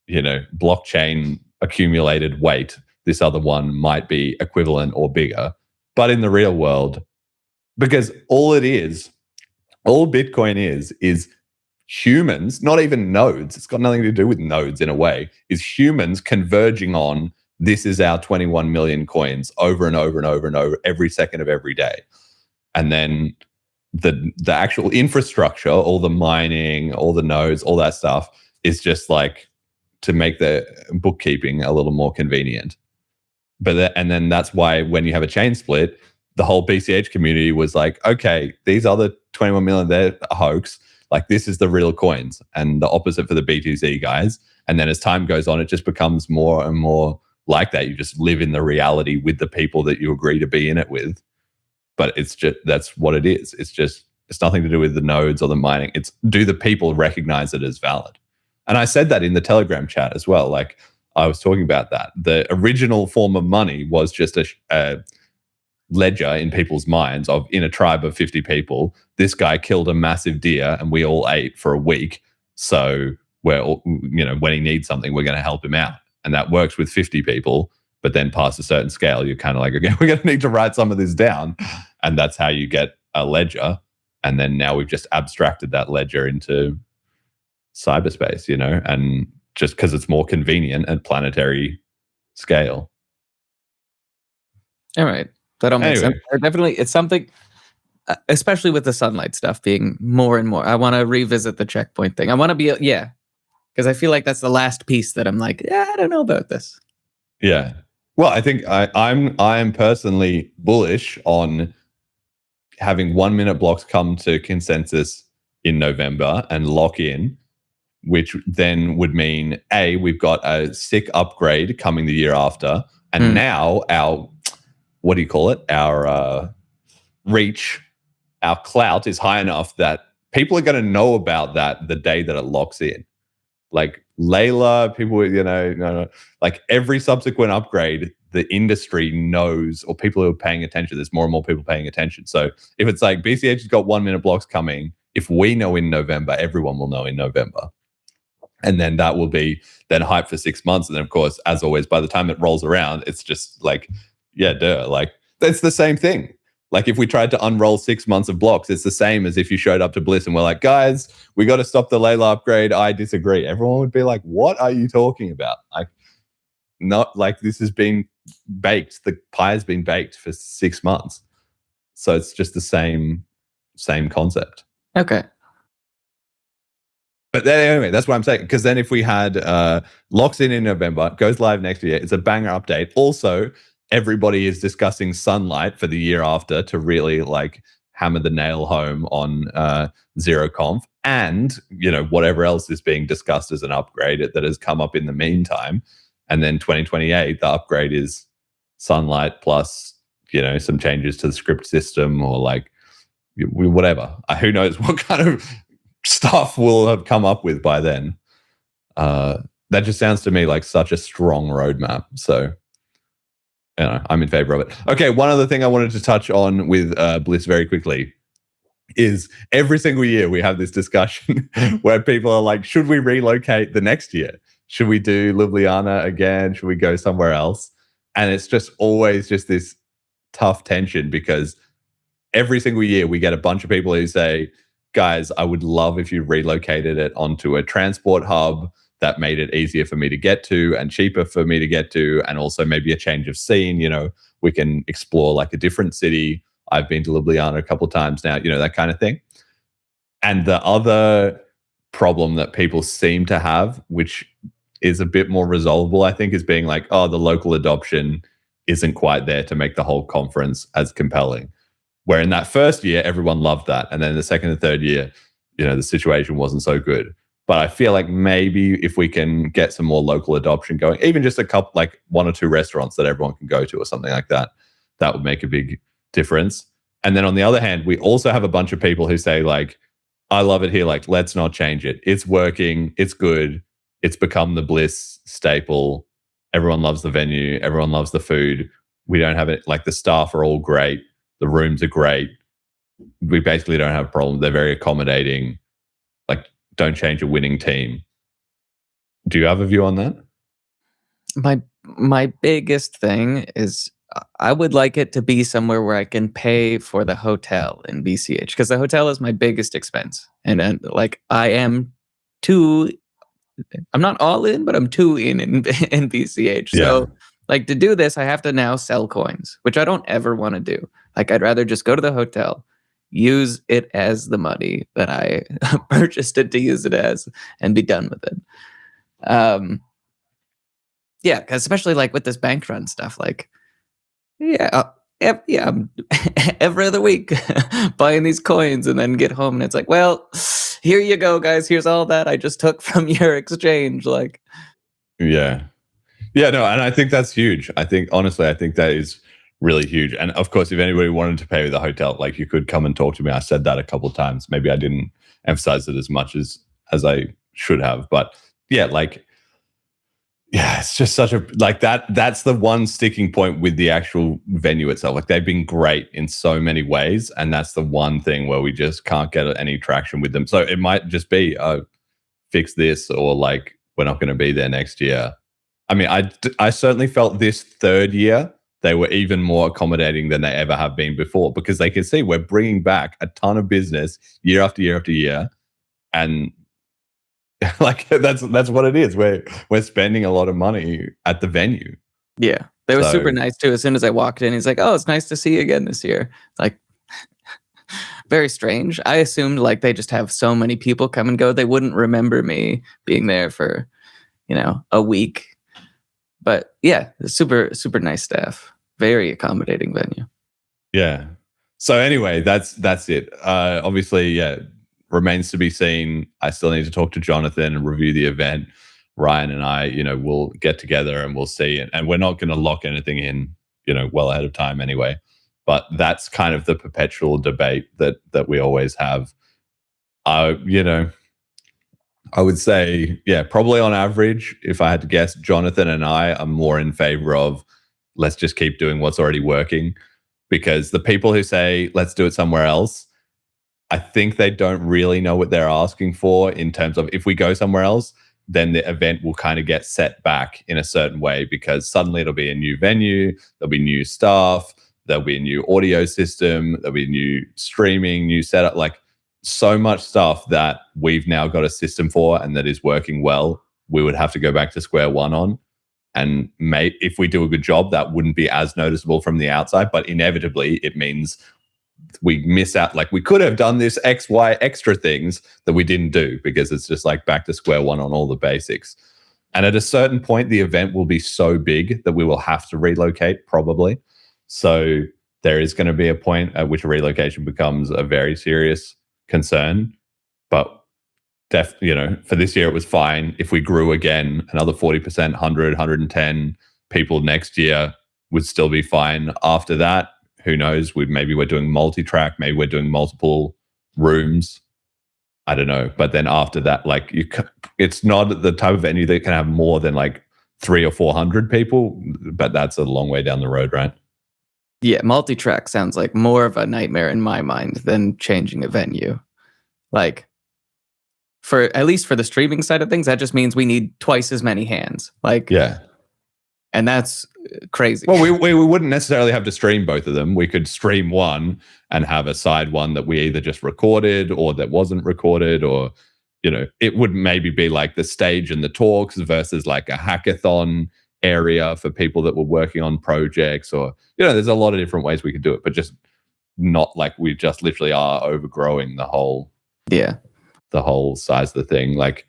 blockchain accumulated weight, this other one might be equivalent or bigger. But in the real world, because all Bitcoin is humans, not even nodes, it's got nothing to do with nodes in a way, is humans converging on, this is our 21 million coins over and over and over and over every second of every day. And then the actual infrastructure, all the mining, all the nodes, all that stuff is just like to make the bookkeeping a little more convenient. And then that's why when you have a chain split, the whole BCH community was like, okay, these other 21 million, they're a hoax. Like, this is the real coins, and the opposite for the BTC guys. And then as time goes on, it just becomes more and more like that. You just live in the reality with the people that you agree to be in it with. But it's just, that's what it is. It's nothing to do with the nodes or the mining. It's, do the people recognize it as valid? And I said that in the Telegram chat as well. Like, I was talking about that. The original form of money was just a ledger in people's minds of, in a tribe of 50 people, this guy killed a massive deer and we all ate for a week. So we're all, when he needs something, we're going to help him out. And that works with 50 people. But then past a certain scale, you're kind of like, okay, we're going to need to write some of this down. And that's how you get a ledger. And then now we've just abstracted that ledger into cyberspace, and just because it's more convenient at planetary scale. All right. That all makes sense. Definitely, it's something, especially with the sunlight stuff being more and more. I want to revisit the checkpoint thing. I want to be, because I feel like that's the last piece that I'm like, I don't know about this. Yeah. Well, I think I'm personally bullish on having 1 minute blocks come to consensus in November and lock in, which then would mean we've got a sick upgrade coming the year after, and now our, what do you call it? Our reach, our clout is high enough that people are going to know about that the day that it locks in. Like Layla, people, like every subsequent upgrade, the industry knows, or people who are paying attention, there's more and more people paying attention. So if it's like BCH has got 1 minute blocks coming, if we know in November, everyone will know in November. And then that will be then hype for 6 months. And then, of course, as always, by the time it rolls around, it's just like, like that's the same thing. Like if we tried to unroll 6 months of blocks, it's the same as if you showed up to Bliss and we're like, guys, we got to stop the Layla upgrade. I disagree. Everyone would be like, what are you talking about? Like, not like this has been baked. The pie has been baked for 6 months. So it's just the same concept. Okay. But then, anyway, that's what I'm saying. Because then if we had locks in November, goes live next year, it's a banger update. Also, everybody is discussing sunlight for the year after to really like hammer the nail home on ZeroConf, and whatever else is being discussed as an upgrade that has come up in the meantime. And then 2028, the upgrade is sunlight plus some changes to the script system, or like whatever. Who knows what kind of stuff we'll have come up with by then. That just sounds to me like such a strong roadmap. So I'm in favor of it. Okay, one other thing I wanted to touch on with Bliss very quickly is every single year we have this discussion where people are like, should we relocate the next year? Should we do Ljubljana again? Should we go somewhere else? And it's just always just this tough tension, because every single year we get a bunch of people who say, guys, I would love if you relocated it onto a transport hub that made it easier for me to get to and cheaper for me to get to, and also maybe a change of scene. We can explore like a different city. I've been to Ljubljana a couple of times now, that kind of thing. And the other problem that people seem to have, which is a bit more resolvable, I think, is being like, the local adoption isn't quite there to make the whole conference as compelling. Where in that first year, everyone loved that. And then the second and third year, the situation wasn't so good. But I feel like maybe if we can get some more local adoption going, even just a couple, like 1 or 2 restaurants that everyone can go to or something like that, that would make a big difference. And then on the other hand, we also have a bunch of people who say like, I love it here. Like, let's not change it. It's working. It's good. It's become the Bliss staple. Everyone loves the venue. Everyone loves the food. We don't have it. Like, the staff are all great. The rooms are great. We basically don't have a problem. They're very accommodating. Like, don't change a winning team. Do you have a view on that? My biggest thing is I would like it to be somewhere where I can pay for the hotel in BCH, because the hotel is my biggest expense. And like I'm not all in, but I'm too in BCH. Yeah. So like to do this, I have to now sell coins, which I don't ever want to do. Like I'd rather just go to the hotel, use it as the money that I purchased it to use it as, and be done with it. Yeah, because especially like with this bank run stuff, like I'm every other week buying these coins and then get home and it's like, well, here you go, guys. Here's all that I just took from your exchange. Like, yeah, Yeah, no, and I think that's huge. I think that is really huge. And of course, if anybody wanted to pay with a hotel, like you could come and talk to me. I said that a couple of times. Maybe I didn't emphasize it as much as I should have. But yeah, like, yeah, it's just such a like that's the one sticking point with the actual venue itself. Like they've been great in so many ways, and that's the one thing where we just can't get any traction with them. So it might just be fix this, or like we're not going to be there next year. I mean, I certainly felt this third year they were even more accommodating than they ever have been before, because they can see we're bringing back a ton of business year after year after year, and like that's what it is. We're spending a lot of money at the venue. Yeah, they were So- super nice too. As soon as I walked in, he's like, "Oh, it's nice to see you again this year." Like, very strange. I assumed like they just have so many people come and go, they wouldn't remember me being there for, a week. But yeah, super nice staff. Very accommodating venue. Yeah. So anyway, that's it. Obviously, yeah, remains to be seen. I still need to talk to Jonathan and review the event. Ryan and I, we'll get together and we'll see. And we're not going to lock anything in, well ahead of time anyway. But that's kind of the perpetual debate that we always have. I would say, yeah, probably on average, if I had to guess, Jonathan and I are more in favor of let's just keep doing what's already working, because the people who say let's do it somewhere else, I think they don't really know what they're asking for in terms of if we go somewhere else, then the event will kind of get set back in a certain way, because suddenly it'll be a new venue, there'll be new staff, there'll be a new audio system, there'll be new streaming, new setup, like so much stuff that we've now got a system for and that is working well, we would have to go back to square one on. And if we do a good job, that wouldn't be as noticeable from the outside, but inevitably it means we miss out. Like we could have done this X, Y extra things that we didn't do, because it's just like back to square one on all the basics. And at a certain point, the event will be so big that we will have to relocate probably. So there is going to be a point at which a relocation becomes a very serious concern. But for this year, it was fine. If we grew again, another 40%, 100, 110 people next year would still be fine. After that, who knows? Maybe we're doing multi-track. Maybe we're doing multiple rooms. I don't know. But then after that, like it's not the type of venue that can have more than like 300 or 400 people. But that's a long way down the road, right? Yeah, multi-track sounds like more of a nightmare in my mind than changing a venue. Like, at least for the streaming side of things, that just means we need twice as many hands. Like, yeah. And that's crazy. Well, we wouldn't necessarily have to stream both of them. We could stream one and have a side one that we either just recorded or that wasn't recorded, or, it would maybe be like the stage and the talks versus like a hackathon area for people that were working on projects, or, there's a lot of different ways we could do it, but just not like we just literally are overgrowing the whole size of the thing. Like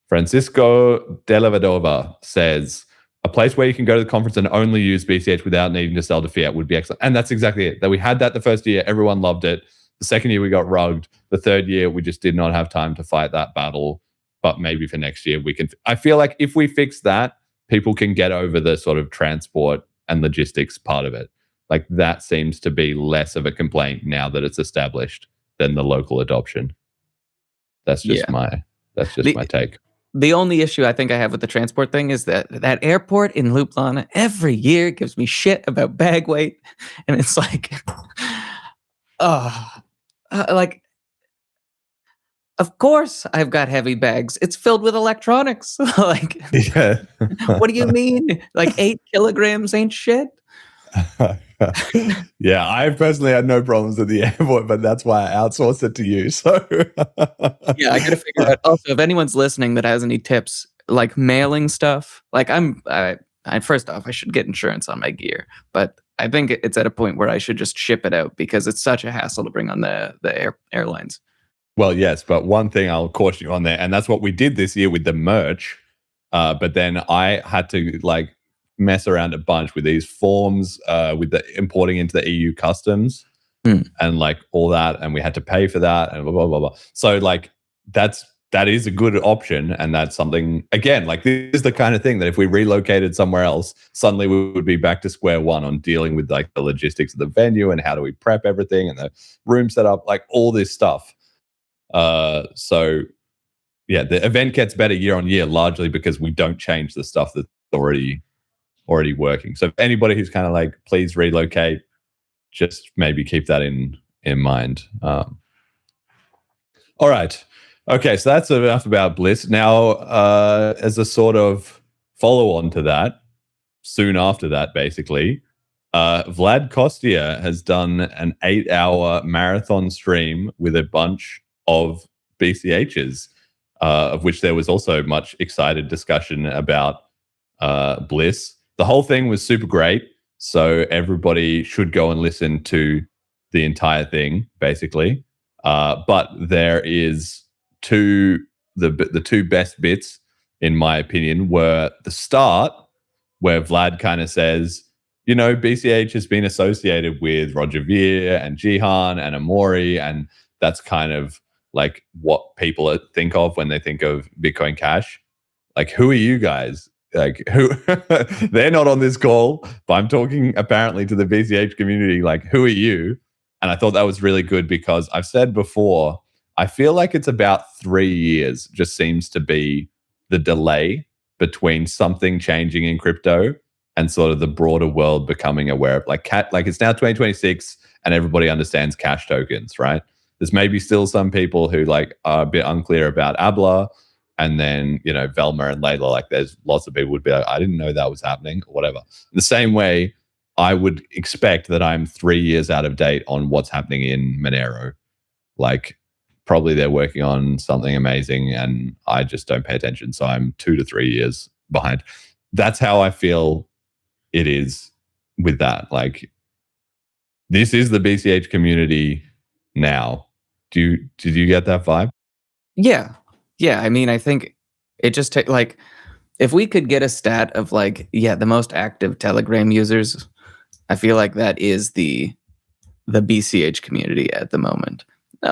Francisco de la Vedova says, a place where you can go to the conference and only use BCH without needing to sell to fiat would be excellent. And that's exactly it. That we had that the first year, everyone loved it. The second year we got rugged. The third year we just did not have time to fight that battle. But maybe for next year we can. I feel like if we fix that, people can get over the sort of transport and logistics part of it. Like that seems to be less of a complaint now that it's established than the local adoption. That's just my take. The only issue I think I have with the transport thing is that airport in Ljubljana every year gives me shit about bag weight, and it's like, of course I've got heavy bags. It's filled with electronics. Like, yeah. What do you mean? Like 8 kilograms ain't shit. Yeah, I personally had no problems at the airport, but that's why I outsourced it to you. So yeah, I gotta figure out. Also, if anyone's listening that has any tips, like mailing stuff, like first off, I should get insurance on my gear, but I think it's at a point where I should just ship it out because it's such a hassle to bring on the airlines. Well, yes, but one thing I'll caution you on there, and that's what we did this year with the merch. But then I had to like mess around a bunch with these forms with the importing into the EU customs and like all that, and we had to pay for that and blah blah blah blah. So like that's that is a good option. And that's something, again, like this is the kind of thing that if we relocated somewhere else, suddenly we would be back to square one on dealing with like the logistics of the venue and how do we prep everything and the room setup, like all this stuff. So yeah, the event gets better year on year, largely because we don't change the stuff that's already working. So if anybody who's kind of like, please relocate, just maybe keep that in mind. All right. Okay, so that's enough about Bliss. Now, as a sort of follow-on to that, soon after that, basically, Vlad Costea has done an 8-hour marathon stream with a bunch of BCHs, of which there was also much excited discussion about Bliss. The whole thing was super great, so everybody should go and listen to the entire thing, basically. But there is the two best bits, in my opinion, were the start, where Vlad kind of says, you know, BCH has been associated with Roger Ver and Jihan and Amori, and that's kind of like what people think of when they think of Bitcoin Cash. Like, who are you guys? Like, who? They're not on this call, but I'm talking apparently to the BCH community. Like, who are you? And I thought that was really good because I've said before, I feel like it's about 3 years just seems to be the delay between something changing in crypto and sort of the broader world becoming aware of like it's now 2026 and everybody understands cash tokens, right? There's maybe still some people who like are a bit unclear about ABLA, and then, you know, Velma and Layla, like there's lots of people would be like, I didn't know that was happening or whatever. The same way I would expect that I'm 3 years out of date on what's happening in Monero. Like, probably they're working on something amazing and I just don't pay attention. So I'm 2 to 3 years behind. That's how I feel it is with that. Like, this is the BCH community now. Did you get that vibe? Yeah. Yeah. I mean, I think it just takes like, if we could get a stat of like, yeah, the most active Telegram users, I feel like that is the BCH community at the moment.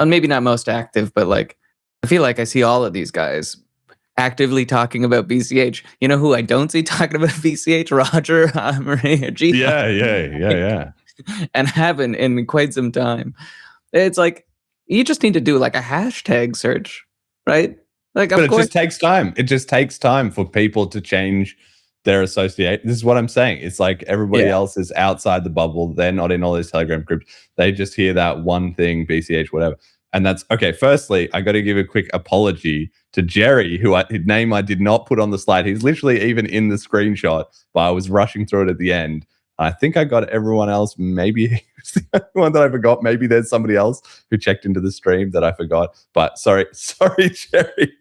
Maybe not most active, but like, I feel like I see all of these guys actively talking about BCH. You know who I don't see talking about BCH? Roger, Marie, or G. Yeah. And haven't in quite some time. It's like, you just need to do like a hashtag search, right? Like, but it just takes time. It just takes time for people to change their associate. This is what I'm saying. It's like everybody else is outside the bubble. They're not in all these Telegram groups. They just hear that one thing, BCH, whatever. And that's okay. Firstly, I got to give a quick apology to Jerry, his name I did not put on the slide. He's literally even in the screenshot, but I was rushing through it at the end. I think I got everyone else. Maybe he was the only one that I forgot. Maybe there's somebody else who checked into the stream that I forgot. But sorry, Jerry.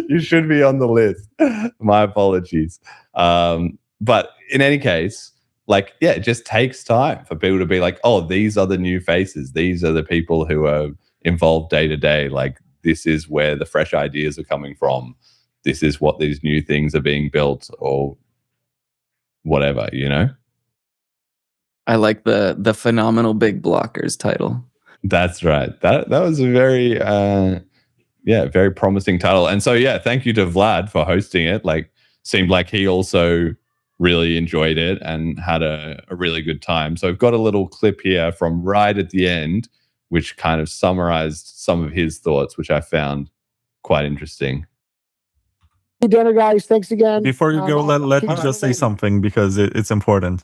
You should be on the list. My apologies. But in any case, like, yeah, it just takes time for people to be like, oh, these are the new faces. These are the people who are involved day to day. Like, this is where the fresh ideas are coming from. This is what these new things are being built or whatever, you know? I like the phenomenal big blockers title. That's right. That was a very very promising title. And so yeah, thank you to Vlad for hosting it. Like, seemed like he also really enjoyed it and had a really good time. So I've got a little clip here from right at the end, which kind of summarized some of his thoughts, which I found quite interesting. Hey, dinner, guys. Thanks again. Before you go, let me just say something because it's important.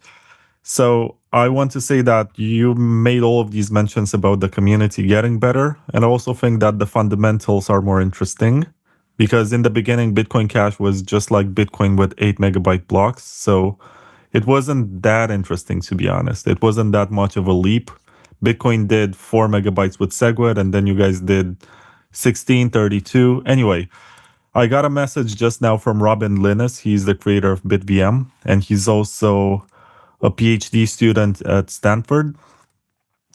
So I want to say that you made all of these mentions about the community getting better. And I also think that the fundamentals are more interesting because in the beginning, Bitcoin Cash was just like Bitcoin with 8 megabyte blocks. So it wasn't that interesting, to be honest. It wasn't that much of a leap. Bitcoin did 4 megabytes with SegWit, and then you guys did 16, 32. Anyway, I got a message just now from Robin Linus. He's the creator of BitVM, and he's also a PhD student at Stanford.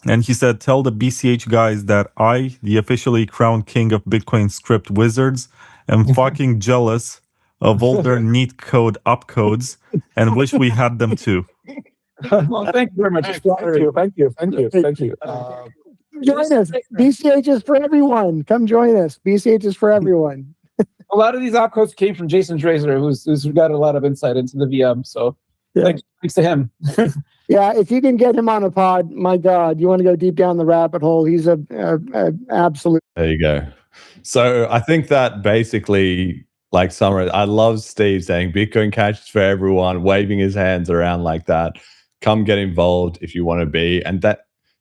And he said, tell the BCH guys that I, the officially crowned king of Bitcoin script wizards, am fucking jealous of all their neat code upcodes and wish we had them too. Well, thank you very much. Thank you. Join us. BCH is for everyone. Come join us. BCH is for everyone. A lot of these opcodes came from Jason Drazer, who's got a lot of insight into the VM. So thanks to him. Yeah, if you can get him on a pod, my God, you want to go deep down the rabbit hole. He's a absolute. There you go. So I think that basically, like, summary. I love Steve saying Bitcoin Cash is for everyone, waving his hands around like that. Come get involved if you want to be, and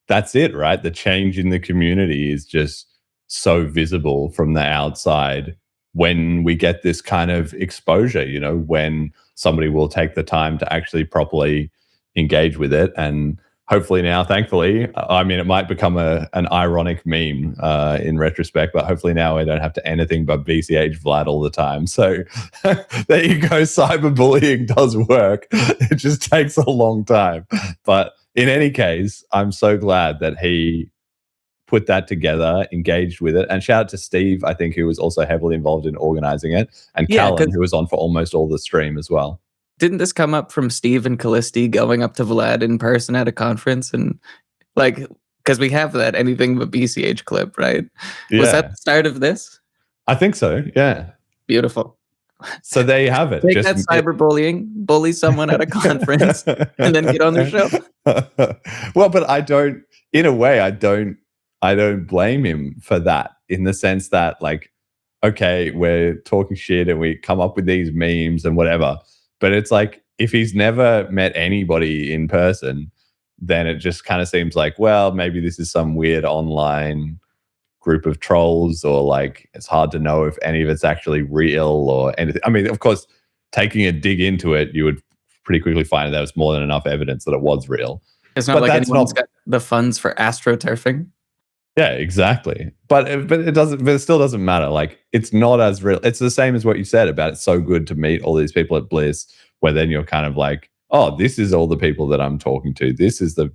that's it, right? The change in the community is just so visible from the outside when we get this kind of exposure. You know, when somebody will take the time to actually properly engage with it. And hopefully now, thankfully, I mean, it might become an ironic meme in retrospect, but hopefully now I don't have to anything but BCH Vlad all the time. So there you go. Cyberbullying does work. It just takes a long time. But in any case, I'm so glad that he put that together, engaged with it. And shout out to Steve, I think, who was also heavily involved in organizing it, and Callan, who was on for almost all the stream as well. Didn't this come up from Steve and Callisti going up to Vlad in person at a conference? And like, because we have that anything but BCH clip, right? Yeah. Was that the start of this? I think so, yeah. Beautiful. So there you have it. Take that cyberbullying, bully someone at a conference, and then get on their show. Well, but I don't blame him for that, in the sense that, like, okay, we're talking shit and we come up with these memes and whatever. But it's like, if he's never met anybody in person, then it just kind of seems like, well, maybe this is some weird online group of trolls, or like, it's hard to know if any of it's actually real or anything. I mean, of course, taking a dig into it, you would pretty quickly find there was more than enough evidence that it was real. It's not like anyone's got the funds for astroturfing. Yeah, exactly. But it still doesn't matter. Like, it's not as real. It's the same as what you said about it's so good to meet all these people at BLISS, where then you're kind of like, oh, this is all the people that I'm talking to. This is the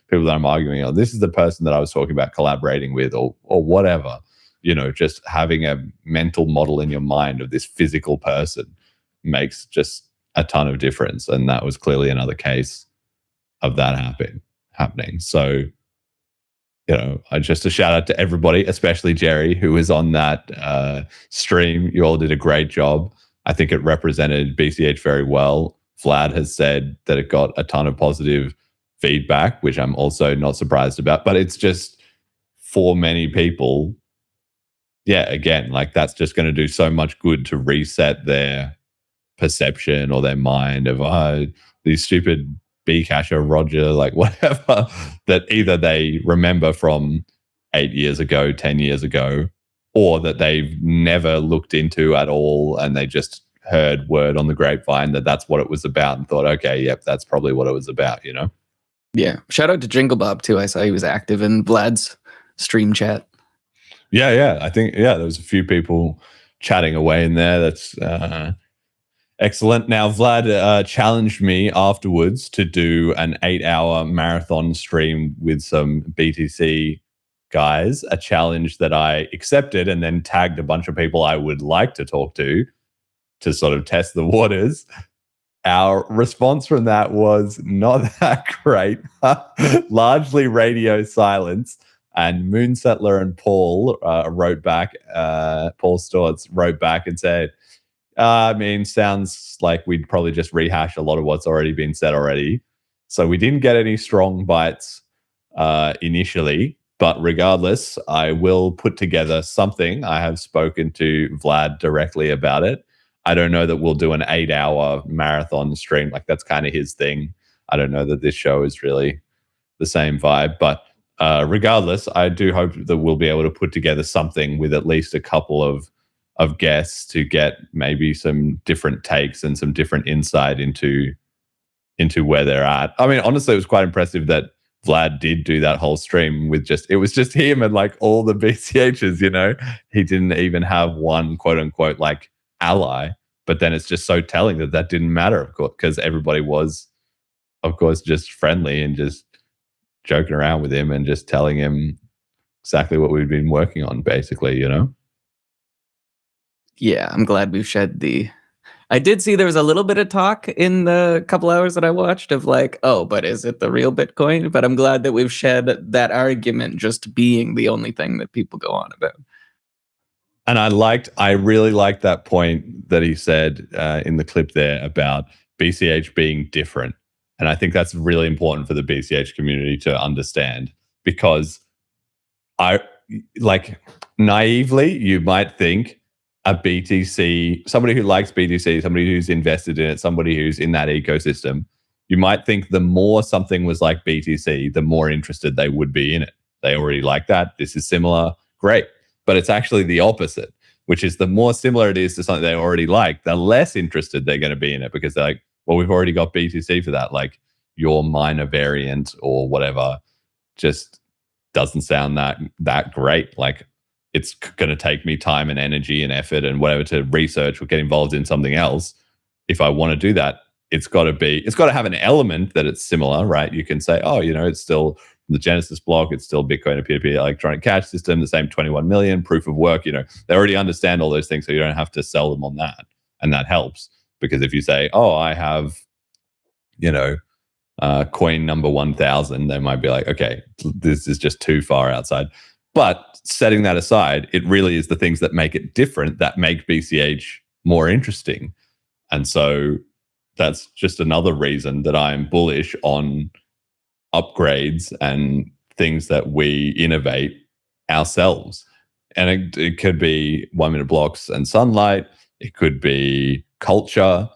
people that I'm arguing on. This is the person that I was talking about collaborating with, or whatever. You know, just having a mental model in your mind of this physical person makes just a ton of difference. And that was clearly another case of that happening. So, you know, just a shout out to everybody, especially Jerry, who was on that stream. You all did a great job. I think it represented BCH very well. Vlad has said that it got a ton of positive feedback, which I'm also not surprised about. But it's just, for many people, yeah, again, like, that's just going to do so much good to reset their perception or their mind of, these stupid Bcash or Roger, like, whatever, that either they remember from 8 years ago, 10 years ago, or that they've never looked into at all, and they just heard word on the grapevine that that's what it was about and thought, okay, yep, that's probably what it was about, you know? Yeah. Shout out to Jingle Bob, too. I saw he was active in Vlad's stream chat. Yeah. I think, there was a few people chatting away in there. That's excellent. Now, Vlad challenged me afterwards to do an 8-hour marathon stream with some BTC guys, a challenge that I accepted, and then tagged a bunch of people I would like to talk to sort of test the waters. Our response from that was not that great. Largely radio silence. And Moonsettler and Paul wrote back, Paul Stortz wrote back and said, I mean, sounds like we'd probably just rehash a lot of what's already been said already. So we didn't get any strong bites initially, but regardless, I will put together something. I have spoken to Vlad directly about it. I don't know that we'll do an 8-hour marathon stream. Like, that's kind of his thing. I don't know that this show is really the same vibe, but regardless, I do hope that we'll be able to put together something with at least a couple of guests to get maybe some different takes and some different insight into where they're at. I mean, honestly, it was quite impressive that Vlad did do that whole stream with it was just him and like all the BCHs, you know. He didn't even have one quote unquote like ally, but then it's just so telling that didn't matter, of course, because everybody was, of course, just friendly and just joking around with him and just telling him exactly what we've been working on, basically, you know. Yeah, I'm glad we've shed the I did see there was a little bit of talk in the couple hours that I watched of like, oh, but is it the real Bitcoin? But I'm glad that we've shed that argument just being the only thing that people go on about. And I really liked that point that he said in the clip there about BCH being different. And I think that's really important for the BCH community to understand, because naively, you might think a BTC, somebody who likes BTC, somebody who's invested in it, somebody who's in that ecosystem, you might think the more something was like BTC, the more interested they would be in it. They already like that. This is similar. Great. But it's actually the opposite, which is the more similar it is to something they already like, the less interested they're going to be in it, because they're like, well, we've already got BTC for that. Like your minor variant or whatever just doesn't sound that great. Like it's going to take me time and energy and effort and whatever to research or get involved in something else. If I want to do that, it's got to have an element that it's similar, right? You can say, oh, it's still the Genesis block, it's still Bitcoin, a peer-to-peer electronic cash system, the same 21 million, proof of work, they already understand all those things, so you don't have to sell them on that. And that helps, because if you say, oh, I have, coin number 1000, they might be like, okay, this is just too far outside. But setting that aside, it really is the things that make it different that make BCH more interesting. And so that's just another reason that I'm bullish on upgrades and things that we innovate ourselves. And it could be 1 minute blocks and sunlight. It could be culture.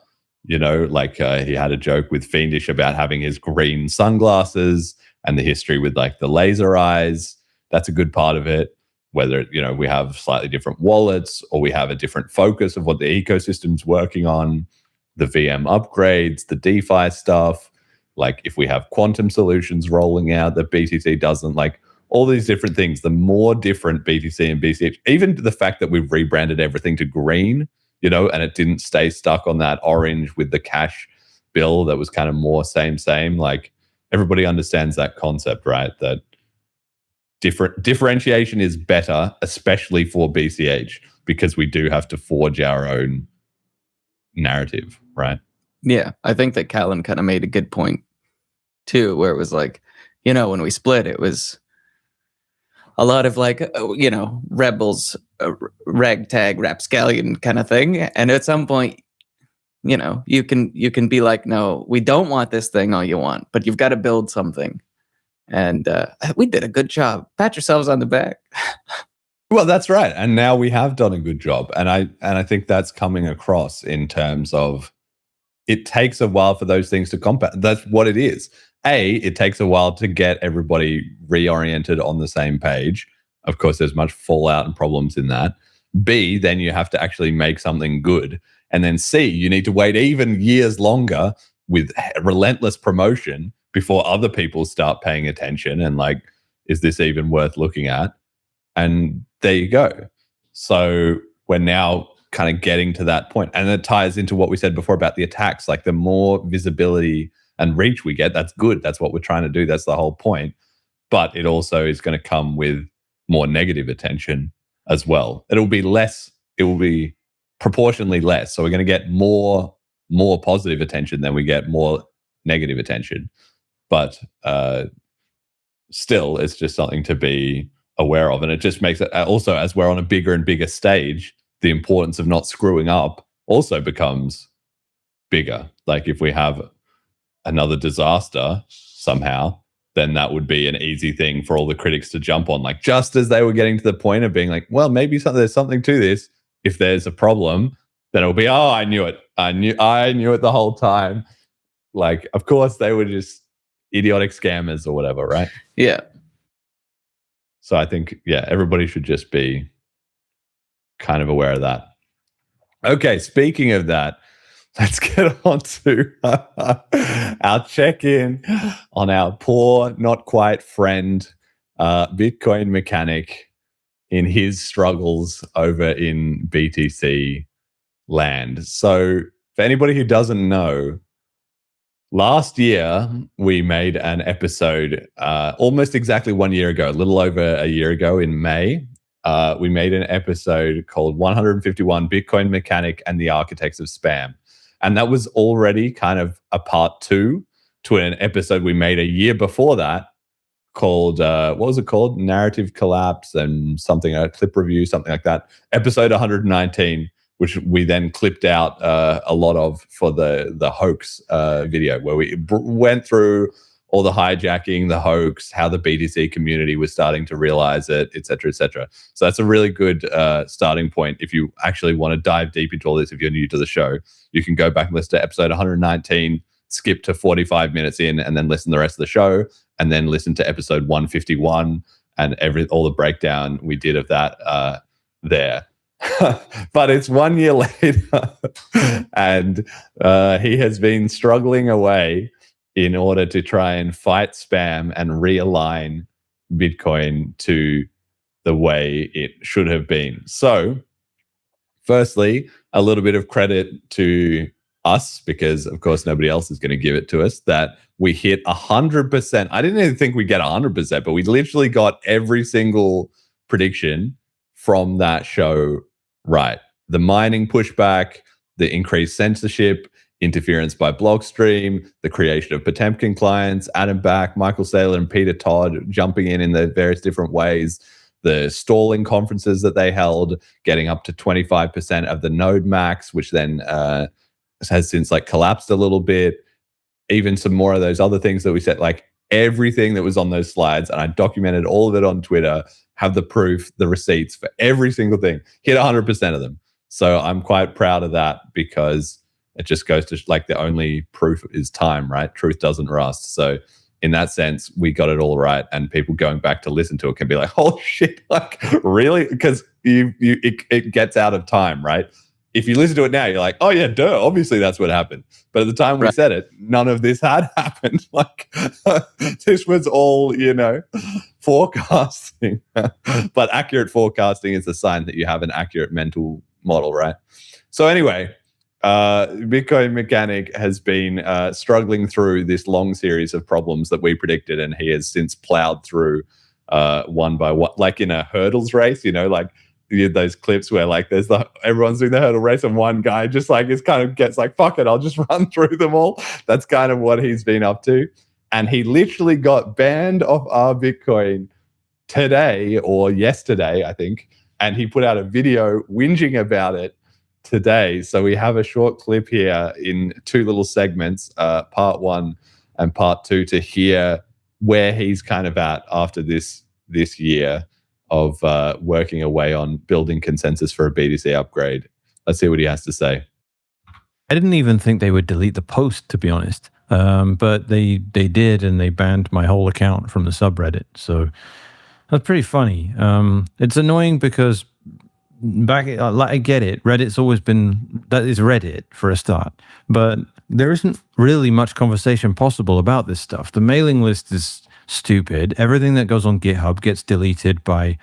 He had a joke with Fiendish about having his green sunglasses and the history with like the laser eyes. That's a good part of it. Whether, we have slightly different wallets or we have a different focus of what the ecosystem's working on, the VM upgrades, the DeFi stuff. Like if we have quantum solutions rolling out that BTC doesn't, like all these different things, the more different BTC and BCH, even the fact that we've rebranded everything to green, and it didn't stay stuck on that orange with the cash bill that was kind of more same, like everybody understands that concept, right? That differentiation is better, especially for BCH, because we do have to forge our own narrative, right? Yeah, I think that Callan kind of made a good point too, where it was like, when we split, it was a lot of like, rebels, ragtag, rapscallion kind of thing. And at some point, you can be like, no, we don't want this thing all you want, but you've got to build something. And we did a good job. Pat yourselves on the back. Well, that's right. And now we have done a good job. And I think that's coming across in terms of it takes a while for those things to compound. That's what it is. It takes a while to get everybody reoriented on the same page. Of course, there's much fallout and problems in that. B, then you have to actually make something good. And then C, you need to wait even years longer with relentless promotion before other people start paying attention and like, is this even worth looking at? And there you go. So we're now kind of getting to that point. And it ties into what we said before about the attacks. Like the more visibility and reach we get, that's good. That's what we're trying to do. That's the whole point. But it also is going to come with more negative attention as well. It will be proportionally less. So we're going to get more positive attention than we get more negative attention. But still, it's just something to be aware of. And it just makes it also, as we're on a bigger and bigger stage, the importance of not screwing up also becomes bigger. Like if we have another disaster somehow, then that would be an easy thing for all the critics to jump on. Like just as they were getting to the point of being like, well, maybe there's something to this. If there's a problem, then it'll be, oh, I knew it. I knew it the whole time. Like, of course, they were just idiotic scammers or whatever, right? Yeah. So I think, everybody should just be kind of aware of that. Okay, speaking of that, let's get on to our check-in on our poor, not quite friend, Bitcoin mechanic in his struggles over in BTC land. So for anybody who doesn't know, last year, we made an episode almost exactly 1 year ago, a little over a year ago in May. We made an episode called 151 Bitcoin Mechanic and the Architects of Spam. And that was already kind of a part 2 to an episode we made a year before that called, what was it called? Narrative Collapse and something, a clip review, something like that. Episode 119, which we then clipped out a lot of for the hoax video, where we went through all the hijacking, the hoax, how the BTC community was starting to realize it, et cetera, et cetera. So that's a really good starting point. If you actually want to dive deep into all this, if you're new to the show, you can go back and listen to episode 119, skip to 45 minutes in, and then listen to the rest of the show, and then listen to episode 151 and all the breakdown we did of that there. But it's 1 year later, and he has been struggling away in order to try and fight spam and realign Bitcoin to the way it should have been. So, firstly, a little bit of credit to us, because of course nobody else is going to give it to us, that we hit 100%. I didn't even think we'd get 100%, but we literally got every single prediction from that show right. The mining pushback, the increased censorship, interference by Blockstream, the creation of Potemkin clients, Adam Back, Michael Saylor, and Peter Todd jumping in the various different ways, the stalling conferences that they held, getting up to 25% of the node max, which then has since like collapsed a little bit. Even some more of those other things that we said, like everything that was on those slides, and I documented all of it on Twitter, have the proof, the receipts for every single thing, hit 100% of them. So I'm quite proud of that, because it just goes to like the only proof is time, right? Truth doesn't rust. So in that sense, we got it all right, and people going back to listen to it can be like, oh shit, like really? Because it gets out of time, right? If you listen to it now, you're like, oh yeah, duh, obviously that's what happened. But at the time we said it, none of this had happened. Like this was all, forecasting. But accurate forecasting is a sign that you have an accurate mental model, right? So anyway, Bitcoin Mechanic has been struggling through this long series of problems that we predicted, and he has since plowed through one by one, like in a hurdles race, like those clips where like everyone's doing the hurdle race and one guy just like gets like, fuck it, I'll just run through them all. That's kind of what he's been up to. And he literally got banned off our Bitcoin today or yesterday, I think. And he put out a video whinging about it today. So we have a short clip here in 2 little segments, part 1 and part 2, to hear where he's kind of at after this year of working away on building consensus for a BTC upgrade. Let's see what he has to say. I didn't even think they would delete the post, to be honest. But they did, and they banned my whole account from the subreddit. So that's pretty funny. It's annoying because I get it. Reddit's always been, that is Reddit for a start. But there isn't really much conversation possible about this stuff. The mailing list is stupid. Everything that goes on GitHub gets deleted by,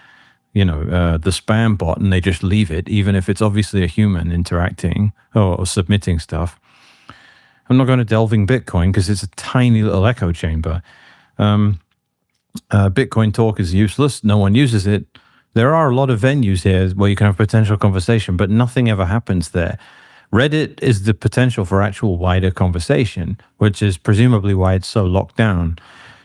the spam bot, and they just leave it, even if it's obviously a human interacting or submitting stuff. I'm not going to delving Bitcoin because it's a tiny little echo chamber. Bitcoin talk is useless. No one uses it. There are a lot of venues here where you can have potential conversation, but nothing ever happens there. Reddit is the potential for actual wider conversation, which is presumably why it's so locked down.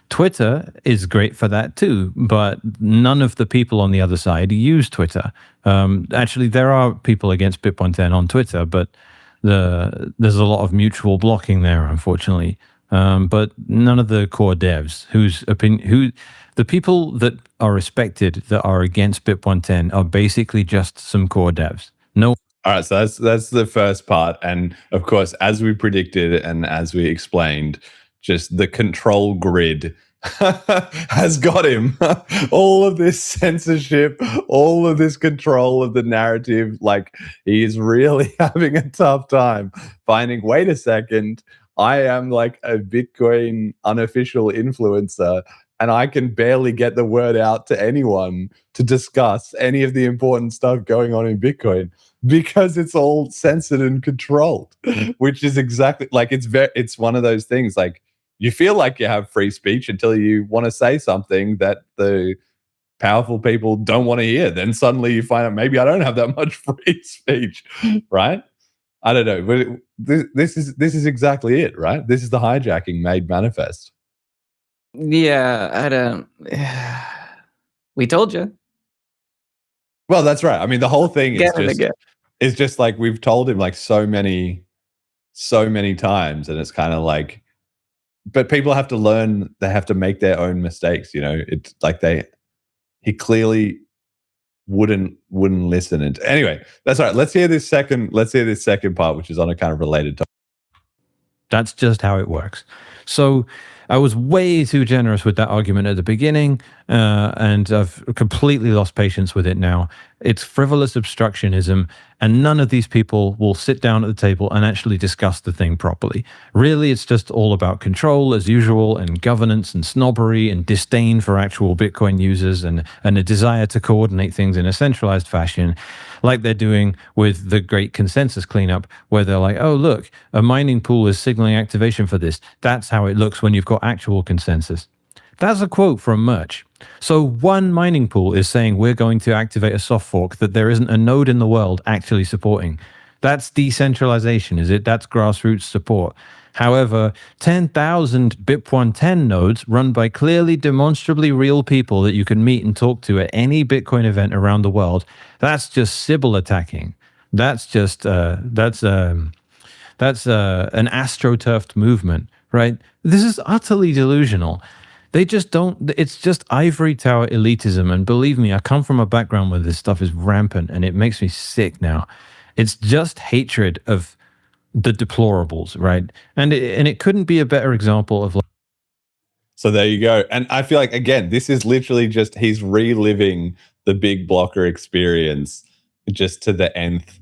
Twitter is great for that too, but none of the people on the other side use Twitter. Actually, there are people against Bitcoin 10 on Twitter, but there's a lot of mutual blocking there, unfortunately. But none of the core devs the people that are respected that are against Bitcoin 10 are basically just some core devs. No. All right, so that's the first part. And of course, as we predicted and as we explained, just the control grid has got him. All of this censorship, all of this control of the narrative, like he is really having a tough time finding, wait a second, I am like a Bitcoin unofficial influencer and I can barely get the word out to anyone to discuss any of the important stuff going on in Bitcoin because it's all censored and controlled, which is exactly like it's one of those things like you feel like you have free speech until you want to say something that the powerful people don't want to hear. Then suddenly you find out maybe I don't have that much free speech, right? I don't know, but this is exactly it, right? This is the hijacking made manifest. Yeah, I don't. We told you. Well, that's right. I mean, the whole thing Again. is just like we've told him like so many times, and it's kind of like, but people have to learn. They have to make their own mistakes. You know, it's like he clearly wouldn't listen. And anyway, that's all right. Let's hear this second part, which is on a kind of related topic. That's just how it works. So I was way too generous with that argument at the beginning, and I've completely lost patience with it now. It's frivolous obstructionism, and none of these people will sit down at the table and actually discuss the thing properly. Really, it's just all about control, as usual, and governance and snobbery and disdain for actual Bitcoin users and a desire to coordinate things in a centralized fashion, like they're doing with the great consensus cleanup, where they're like, oh, look, a mining pool is signaling activation for this. That's how it looks when you've got actual consensus. That's a quote from Merch. So one mining pool is saying we're going to activate a soft fork that there isn't a node in the world actually supporting. That's decentralization, is it? That's grassroots support. However, 10,000 BIP110 nodes run by clearly demonstrably real people that you can meet and talk to at any Bitcoin event around the world, that's just Sybil attacking. That's just an astroturfed movement, right? This is utterly delusional. They just don't, it's just ivory tower elitism. And believe me, I come from a background where this stuff is rampant and it makes me sick now. It's just hatred of the deplorables, right? And it couldn't be a better example of. So there you go. And I feel like, again, this is literally just, he's reliving the big blocker experience just to the nth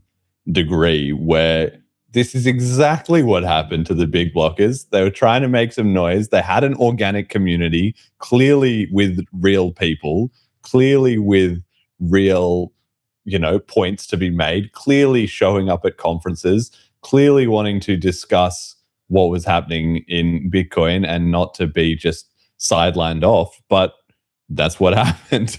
degree, where this is exactly what happened to the big blockers. They were trying to make some noise. They had an organic community, clearly with real people, clearly with real, points to be made, clearly showing up at conferences, clearly wanting to discuss what was happening in Bitcoin and not to be just sidelined off. But that's what happened.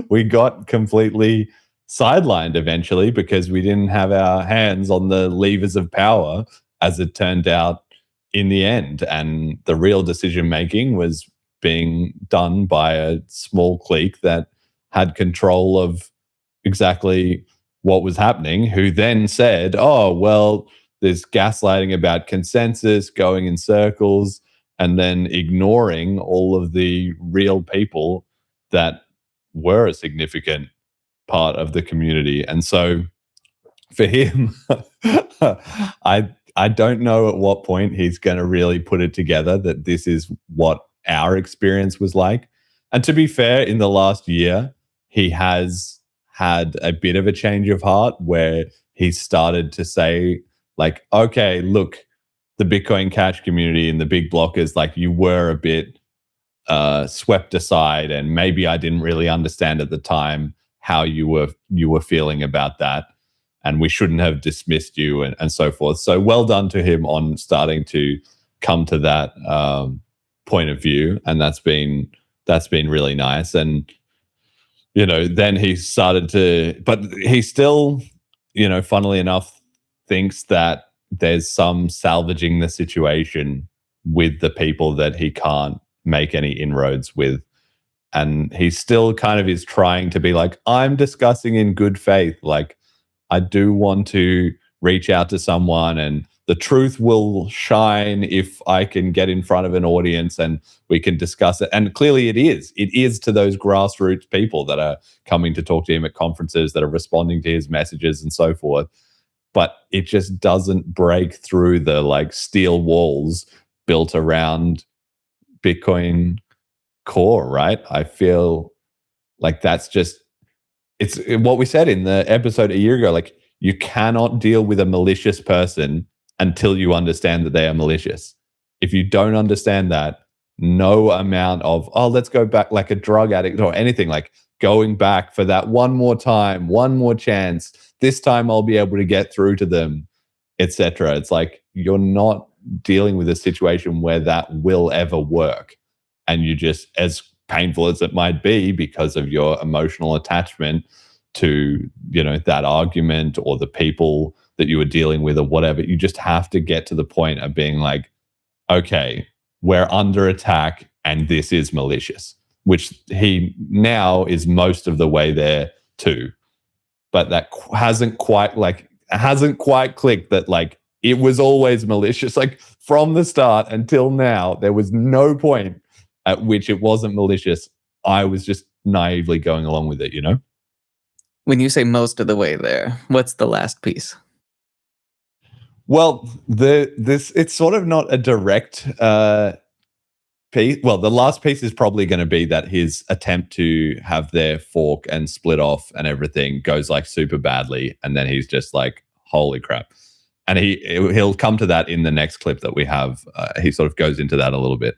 We got completely sidelined eventually because we didn't have our hands on the levers of power, as it turned out in the end. And the real decision making was being done by a small clique that had control of exactly what was happening, who then said, oh, well, there's gaslighting about consensus, going in circles, and then ignoring all of the real people that were a significant part of the community. And so for him, I don't know at what point he's going to really put it together that this is what our experience was like. And to be fair, in the last year, he has had a bit of a change of heart where he started to say, like, okay, look, the Bitcoin Cash community and the big blockers, like, you were a bit swept aside, and maybe I didn't really understand at the time how you were feeling about that, and we shouldn't have dismissed you, and so forth. So well done to him on starting to come to that point of view, and that's been really nice. And then he started to, but he still, funnily enough, thinks that there's some salvaging the situation with the people that he can't make any inroads with. And he still kind of is trying to be like, I'm discussing in good faith. Like, I do want to reach out to someone, and the truth will shine if I can get in front of an audience and we can discuss it. And clearly it is to those grassroots people that are coming to talk to him at conferences, that are responding to his messages and so forth. But it just doesn't break through the like steel walls built around Bitcoin core, right? I feel like that's just, it's what we said in the episode a year ago. Like, you cannot deal with a malicious person until you understand that they are malicious. If you don't understand that, no amount of, oh, let's go back, like a drug addict or anything, like going back for that one more time, one more chance, this time I'll be able to get through to them, etc. It's like, you're not dealing with a situation where that will ever work. And you just, as painful as it might be because of your emotional attachment to, that argument or the people that you were dealing with or whatever. You just have to get to the point of being like, okay, we're under attack and this is malicious, which he now is most of the way there too. But that hasn't quite clicked that like it was always malicious. Like from the start until now, there was no point at which it wasn't malicious. I was just naively going along with it, When you say most of the way there, what's the last piece? Well, it's sort of not a direct piece. Well, the last piece is probably going to be that his attempt to have their fork and split off and everything goes like super badly, and then he's just like, holy crap. And he'll come to that in the next clip that we have. He sort of goes into that a little bit.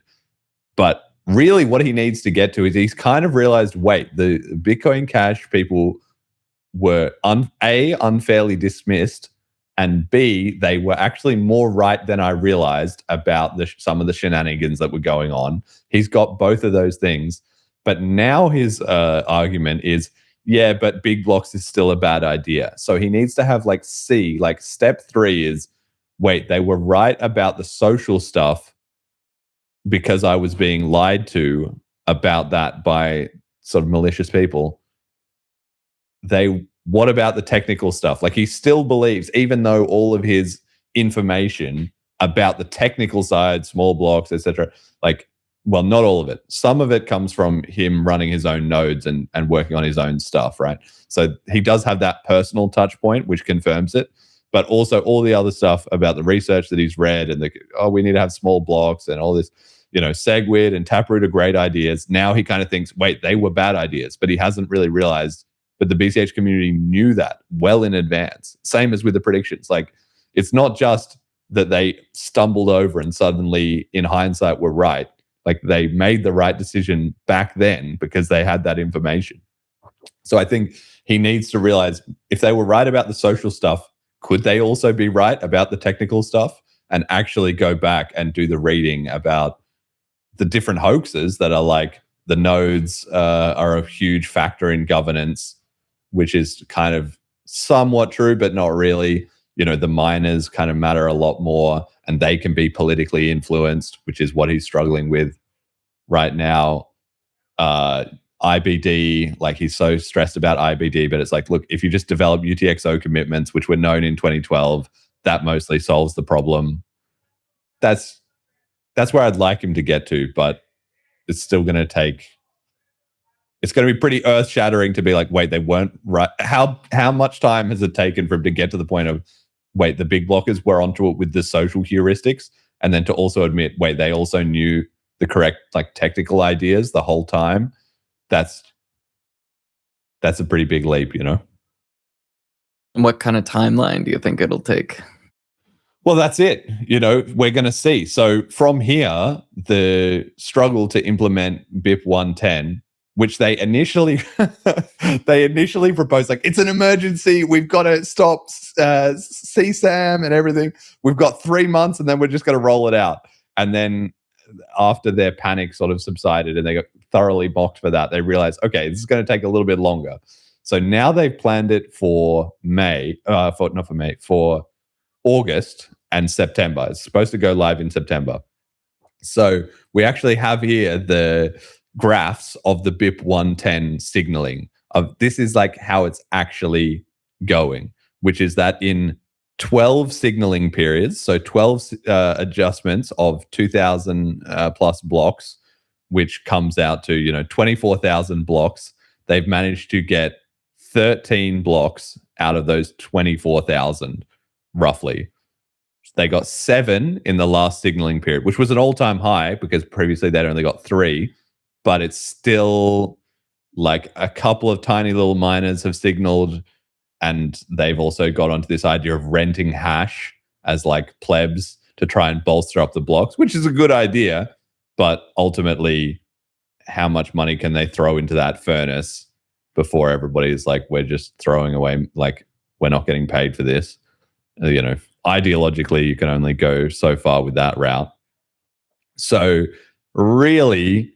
But really what he needs to get to is he's kind of realized, wait, the Bitcoin Cash people were unfairly dismissed, and B, they were actually more right than I realized about some of the shenanigans that were going on. He's got both of those things. But now his argument is, yeah, but big blocks is still a bad idea. So he needs to have like C, like step 3 is, wait, they were right about the social stuff because I was being lied to about that by sort of malicious people. What about the technical stuff? Like he still believes, even though all of his information about the technical side, small blocks, etc., like, well, not all of it. Some of it comes from him running his own nodes and working on his own stuff, right? So he does have that personal touch point, which confirms it. But also all the other stuff about the research that he's read and we need to have small blocks and all this, SegWit and Taproot are great ideas. Now he kind of thinks, wait, they were bad ideas, but he hasn't really realized. But the BCH community knew that well in advance. Same as with the predictions. Like, it's not just that they stumbled over and suddenly, in hindsight, were right. Like, they made the right decision back then because they had that information. So I think he needs to realize if they were right about the social stuff, could they also be right about the technical stuff? And actually go back and do the reading about the different hoaxes that are like the nodes are a huge factor in governance, which is kind of somewhat true, but not really. The miners kind of matter a lot more and they can be politically influenced, which is what he's struggling with right now. IBD, like he's so stressed about IBD, but it's like, look, if you just develop UTXO commitments, which were known in 2012, that mostly solves the problem. That's where I'd like him to get to, but it's still going to take... It's going to be pretty earth-shattering to be like, wait, they weren't right. How much time has it taken for him to get to the point of, wait, the big blockers were onto it with the social heuristics, and then to also admit, wait, they also knew the correct like technical ideas the whole time. That's a pretty big leap, And what kind of timeline do you think it'll take? Well, that's it. We're going to see. So from here, the struggle to implement BIP 110, which they initially proposed, like, it's an emergency. We've got to stop CSAM and everything. We've got 3 months and then we're just going to roll it out. And then after their panic sort of subsided and they got thoroughly mocked for that, they realized, okay, this is going to take a little bit longer. So now they've planned it for for August and September. It's supposed to go live in September. So we actually have here the graphs of the BIP 110 signaling of this is like how it's actually going, which is that in 12 signaling periods, so 12 adjustments of 2,000 plus blocks, which comes out to 24,000 blocks, they've managed to get 13 blocks out of those 24,000 roughly. They got 7 in the last signaling period, which was an all-time high because previously they'd only got 3. But it's still like a couple of tiny little miners have signaled, and they've also got onto this idea of renting hash as like plebs to try and bolster up the blocks, which is a good idea. But ultimately, how much money can they throw into that furnace before everybody's like, we're just throwing away, like, we're not getting paid for this? Ideologically, you can only go so far with that route. So really,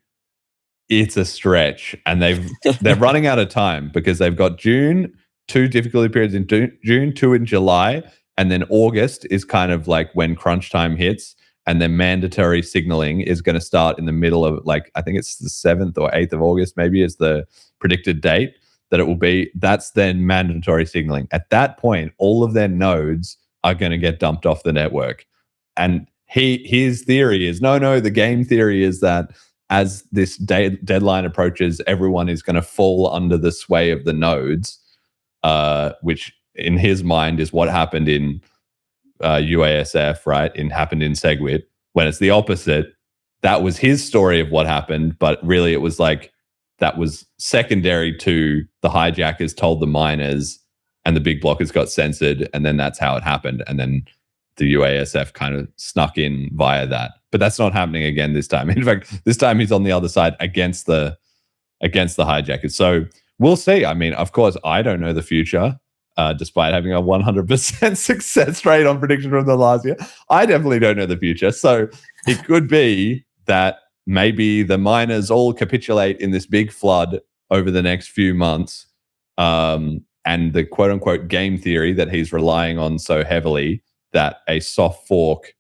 it's a stretch, and they're running out of time because they've got June, 2 difficulty periods in June, 2 in July, and then August is kind of like when crunch time hits, and then mandatory signaling is going to start in the middle of, like, I think it's the 7th or 8th of August, maybe is the predicted date that it will be. That's then mandatory signaling. At that point, all of their nodes are going to get dumped off the network. And his theory is, no, the game theory is that as this deadline approaches, everyone is going to fall under the sway of the nodes, which in his mind is what happened in UASF, right? Happened in SegWit, when it's the opposite. That was his story of what happened, but really it was like that was secondary to the hijackers told the miners, and the big blockers got censored, and then that's how it happened. And then the UASF kind of snuck in via that. But that's not happening again this time. In fact, this time he's on the other side against the hijackers. So we'll see. I mean, of course, I don't know the future, despite having a 100% success rate on prediction from the last year. I definitely don't know the future. So it could be that maybe the miners all capitulate in this big flood over the next few months. And the quote unquote game theory that he's relying on so heavily, that a soft fork,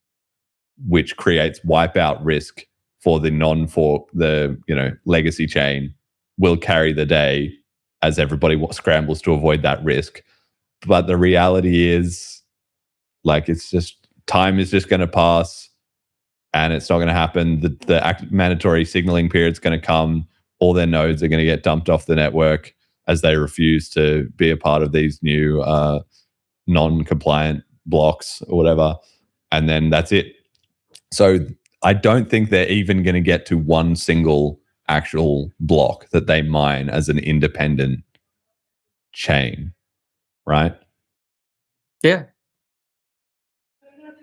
which creates wipeout risk for the non-fork, the legacy chain, will carry the day as everybody scrambles to avoid that risk. But the reality is, like, it's just time is just going to pass, and it's not going to happen. The mandatory signaling period is going to come. All their nodes are going to get dumped off the network as they refuse to be a part of these new non-compliant blocks or whatever. And then that's it. So I don't think they're even going to get to one single actual block that they mine as an independent chain, right? Yeah.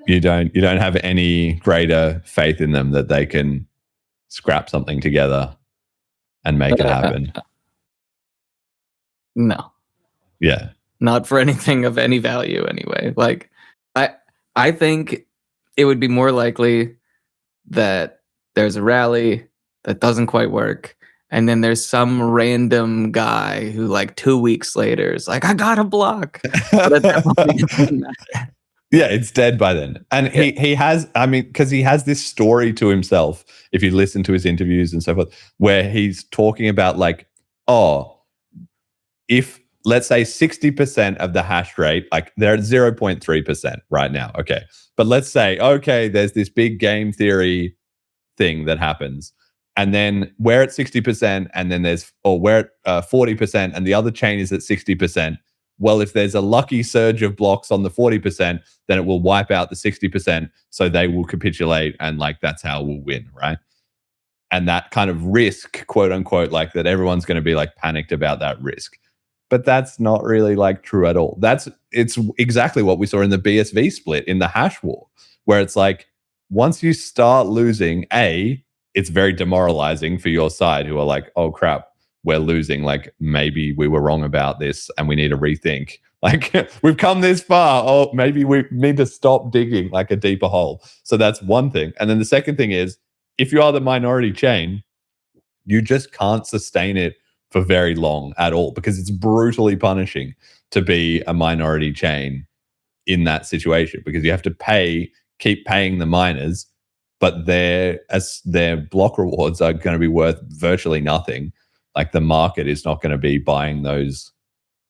You don't have any greater faith in them that they can scrap something together and make it happen. No. Yeah. Not for anything of any value anyway. Like, I think it would be more likely that there's a rally that doesn't quite work, and then there's some random guy who, like, 2 weeks later is like, I got a block. But at that point, it doesn't matter. Yeah, it's dead by then. And he has, I mean, because he has this story to himself, if you listen to his interviews and so forth, where he's talking about, like, if, let's say, 60% of the hash rate, like, they're at 0.3% right now. Okay. But let's say, okay, there's this big game theory thing that happens. And then we're at 60%, and then we're at 40%, and the other chain is at 60%. Well, if there's a lucky surge of blocks on the 40%, then it will wipe out the 60%. So they will capitulate, and, like, that's how we'll win, right? And that kind of risk, quote unquote, like, that everyone's going to be, like, panicked about that risk. But that's not really, like, true at all. It's exactly what we saw in the BSV split in the hash war, where it's like, once you start losing, it's very demoralizing for your side, who are like, oh crap, we're losing. Like, maybe we were wrong about this and we need to rethink. Like, we've come this far. Oh, maybe we need to stop digging, like, a deeper hole. So that's one thing. And then the second thing is, if you are the minority chain, you just can't sustain it for very long at all, because it's brutally punishing to be a minority chain in that situation, because you have to keep paying the miners, but their block rewards are going to be worth virtually nothing. Like, the market is not going to be buying those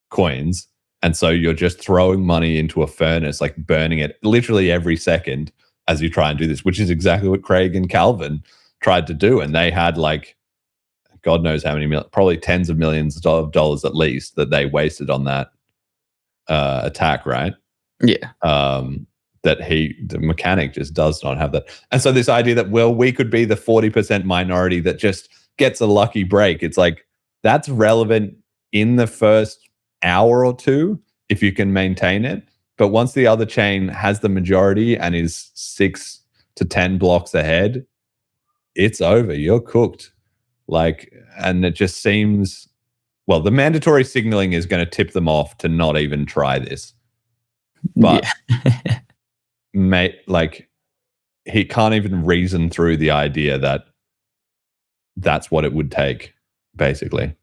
coins. And so you're just throwing money into a furnace, like, burning it literally every second as you try and do this, which is exactly what Craig and Calvin tried to do. And they had, like, God knows how many probably tens of millions of dollars at least that they wasted on that attack, right? Yeah. The mechanic just does not have that. And so this idea that, well, we could be the 40% minority that just gets a lucky break, it's like, that's relevant in the first hour or two if you can maintain it. But once the other chain has the majority and is 6 to 10 blocks ahead, it's over. You're cooked. Like, and it just seems, well, the mandatory signaling is going to tip them off to not even try this. But mate, like, he can't even reason through the idea that that's what it would take, basically.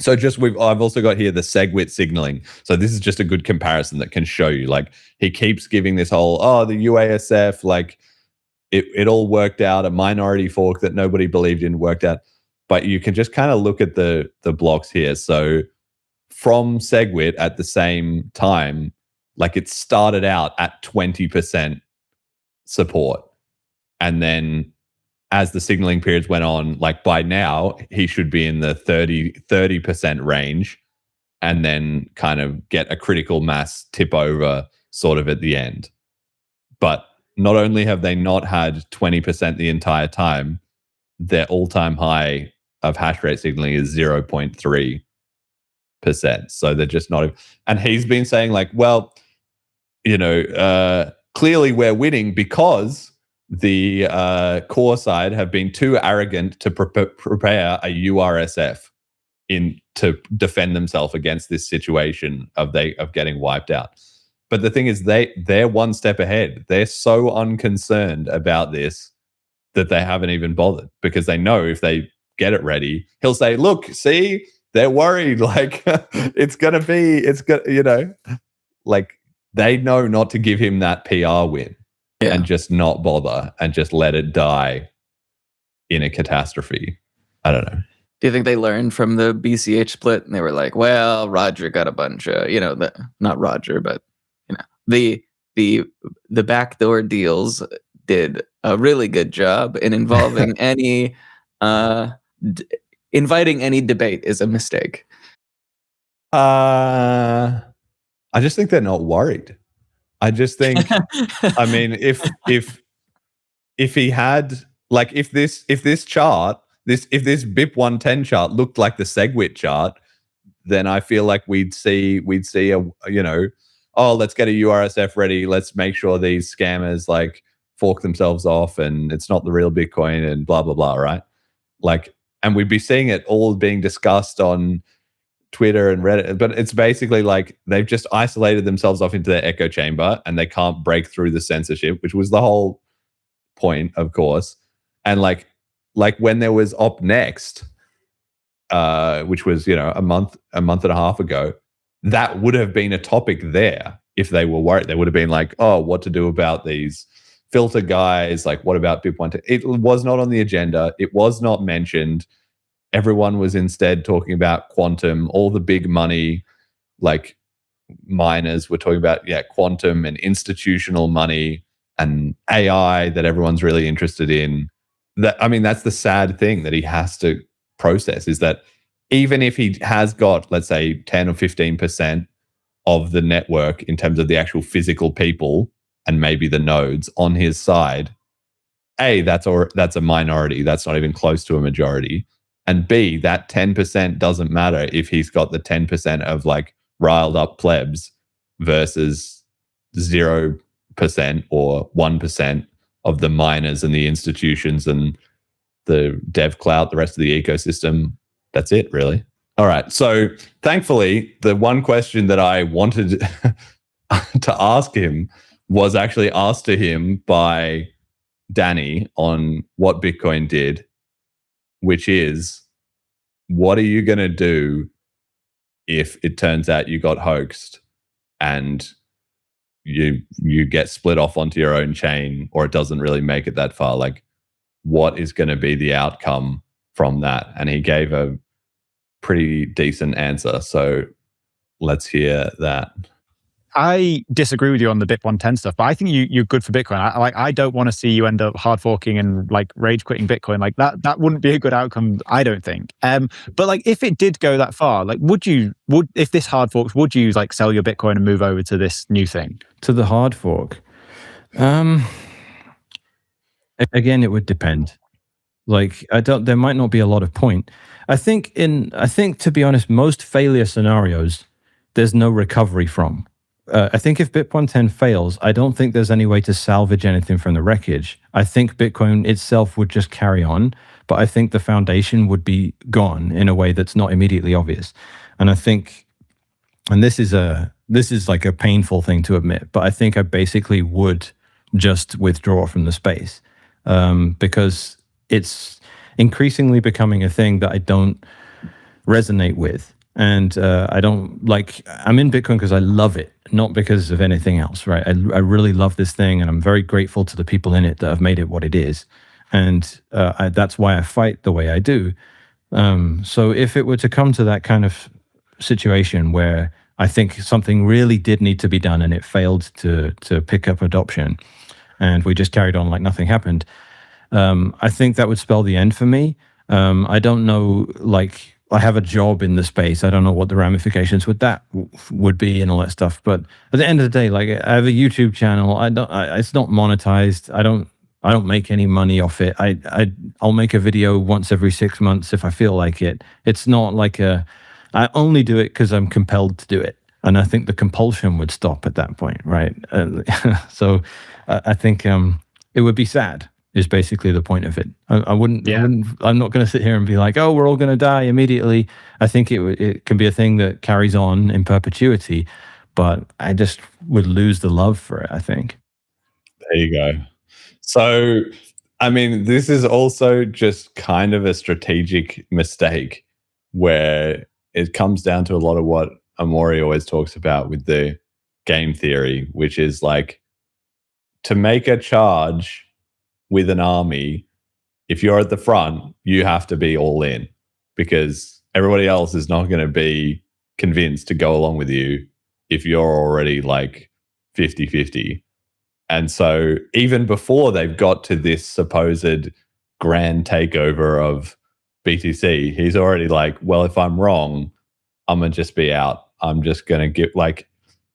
So I've also got here the SegWit signaling. So this is just a good comparison that can show you, like, he keeps giving this whole, the UASF, like, it all worked out, a minority fork that nobody believed in worked out. But you can just kind of look at the blocks here. So from SegWit at the same time, like, it started out at 20% support. And then as the signaling periods went on, like, by now, he should be in the 30% range, and then kind of get a critical mass tip over sort of at the end. But not only have they not had 20% the entire time, their all-time high of hash rate signaling is 0.3%. So they're just not. And he's been saying, like, well, clearly we're winning because the core side have been too arrogant to prepare a URSF to defend themselves against this situation of getting wiped out. But the thing is, they're one step ahead. They're so unconcerned about this that they haven't even bothered, because they know if they get it ready, he'll say, look, see, they're worried. Like, like, they know not to give him that PR win and just not bother and just let it die in a catastrophe. I don't know. Do you think they learned from the BCH split and they were like, well, Roger got a bunch of, not Roger, but the backdoor deals did a really good job in involving inviting any debate is a mistake. I just think they're not worried. I just think, I mean, if he had, like, if this chart, if this BIP 110 chart looked like the SegWit chart, then I feel like we'd see a, let's get a URSF ready. Let's make sure these scammers, like, fork themselves off and it's not the real Bitcoin and blah, blah, blah, right? Like, and we'd be seeing it all being discussed on Twitter and Reddit, but it's basically like they've just isolated themselves off into their echo chamber and they can't break through the censorship, which was the whole point, of course. And like when there was Op Next, which was, a month and a half ago, that would have been a topic there if they were worried. They would have been like, oh, what to do about these filter guys? Like, what about BIP 110? It was not on the agenda. It was not mentioned. Everyone was instead talking about quantum. All the big money, like, miners were talking about, quantum and institutional money and AI that everyone's really interested in. That's the sad thing that he has to process, is that even if he has got, let's say, 10 or 15% of the network in terms of the actual physical people and maybe the nodes on his side, A, that's a minority. That's not even close to a majority. And B, that 10% doesn't matter if he's got the 10% of, like, riled up plebs versus 0% or 1% of the miners and the institutions and the dev cloud, the rest of the ecosystem. That's it, really. All right. So thankfully, the one question that I wanted to ask him was actually asked to him by Danny on What Bitcoin Did, which is, what are you going to do if it turns out you got hoaxed and you get split off onto your own chain, or it doesn't really make it that far? Like, what is going to be the outcome from that? And he gave a pretty decent answer. So let's hear that. I disagree with you on the BIP 110 stuff, but I think you're good for Bitcoin. I don't want to see you end up hard forking and, like, rage quitting Bitcoin. Like, that wouldn't be a good outcome, I don't think. But, like, if it did go that far, like, if this hard forks, would you, like, sell your Bitcoin and move over to this new thing? To the hard fork? Again, it would depend. Like, there might not be a lot of point. I think to be honest, most failure scenarios, there's no recovery from. I think if BIP 110 fails, I don't think there's any way to salvage anything from the wreckage. I think Bitcoin itself would just carry on, but I think the foundation would be gone in a way that's not immediately obvious. And I think, and this is like a painful thing to admit, but I think I basically would just withdraw from the space, because it's increasingly becoming a thing that I don't resonate with. And I don't like, I'm in Bitcoin because I love it, not because of anything else, right? I really love this thing, and I'm very grateful to the people in it that have made it what it is. And that's why I fight the way I do. So if it were to come to that kind of situation where I think something really did need to be done and it failed to pick up adoption, and we just carried on like nothing happened, I think that would spell the end for me. I don't know, like, I have a job in the space. I don't know what the ramifications with that would be and all that stuff. But at the end of the day, like, I have a YouTube channel. It's not monetized. I don't make any money off it. I'll make a video once every 6 months if I feel like it. It's not like I only do it because I'm compelled to do it. And I think the compulsion would stop at that point, right? So I think it would be sad, is basically the point of it. I'm not going to sit here and be like, oh, we're all going to die immediately. I think it can be a thing that carries on in perpetuity, but I just would lose the love for it, I think. There you go. So, I mean, this is also just kind of a strategic mistake where it comes down to a lot of what Amori always talks about with the game theory, which is like, to make a charge with an army, if you're at the front, you have to be all in, because everybody else is not going to be convinced to go along with you if you're already like 50-50. And so even before they've got to this supposed grand takeover of BTC, he's already like, well, if I'm wrong, I'm going to just be out. I'm just going to get, like,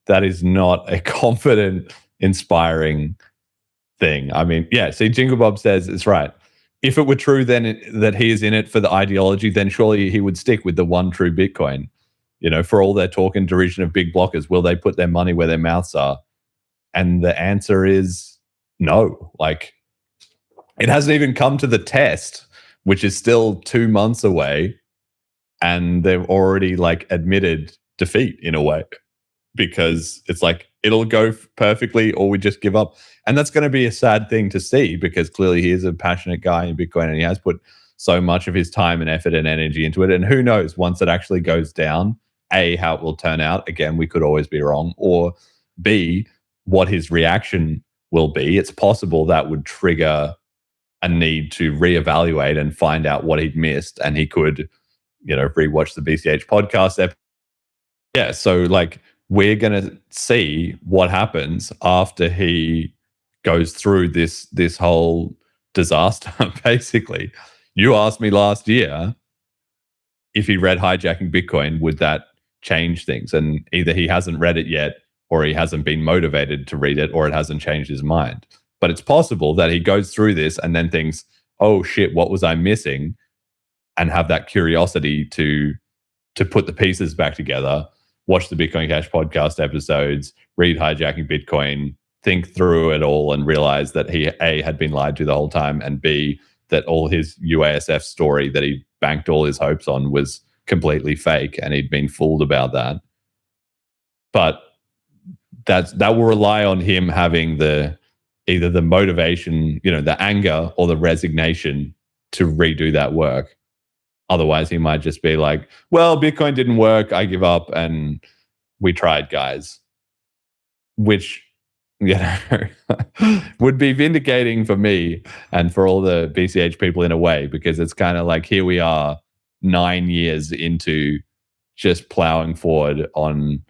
that is not a confident, inspiring thing. I mean, yeah, see, Jingle Bob says it's right. If it were true then that he is in it for the ideology, then surely he would stick with the one true Bitcoin. You know, for all their talk and derision of big blockers, will they put their money where their mouths are? And the answer is no. Like, it hasn't even come to the test, which is still 2 months away, and they've already like admitted defeat in a way, because it's like, it'll go perfectly or we just give up. And that's going to be a sad thing to see, because clearly he is a passionate guy in Bitcoin and he has put so much of his time and effort and energy into it. And who knows, once it actually goes down, A, how it will turn out. Again, we could always be wrong. Or B, what his reaction will be. It's possible that would trigger a need to reevaluate and find out what he'd missed. And he could, you know, rewatch the BCH podcast episode. Yeah, so like, we're going to see what happens after he goes through this whole disaster, basically. You asked me last year if he read Hijacking Bitcoin, would that change things? And either he hasn't read it yet, or he hasn't been motivated to read it, or it hasn't changed his mind. But it's possible that he goes through this and then thinks, oh shit, what was I missing? And have that curiosity to put the pieces back together, watch the Bitcoin Cash podcast episodes, read Hijacking Bitcoin, think through it all, and realize that he, A, had been lied to the whole time, and B, that all his UASF story that he banked all his hopes on was completely fake, and he'd been fooled about that. But that will rely on him having either the motivation, you know, the anger or the resignation to redo that work. Otherwise, he might just be like, well, Bitcoin didn't work, I give up, and we tried, guys. Which, you know, would be vindicating for me and for all the BCH people in a way, because it's kind of like, here we are 9 years into just plowing forward on,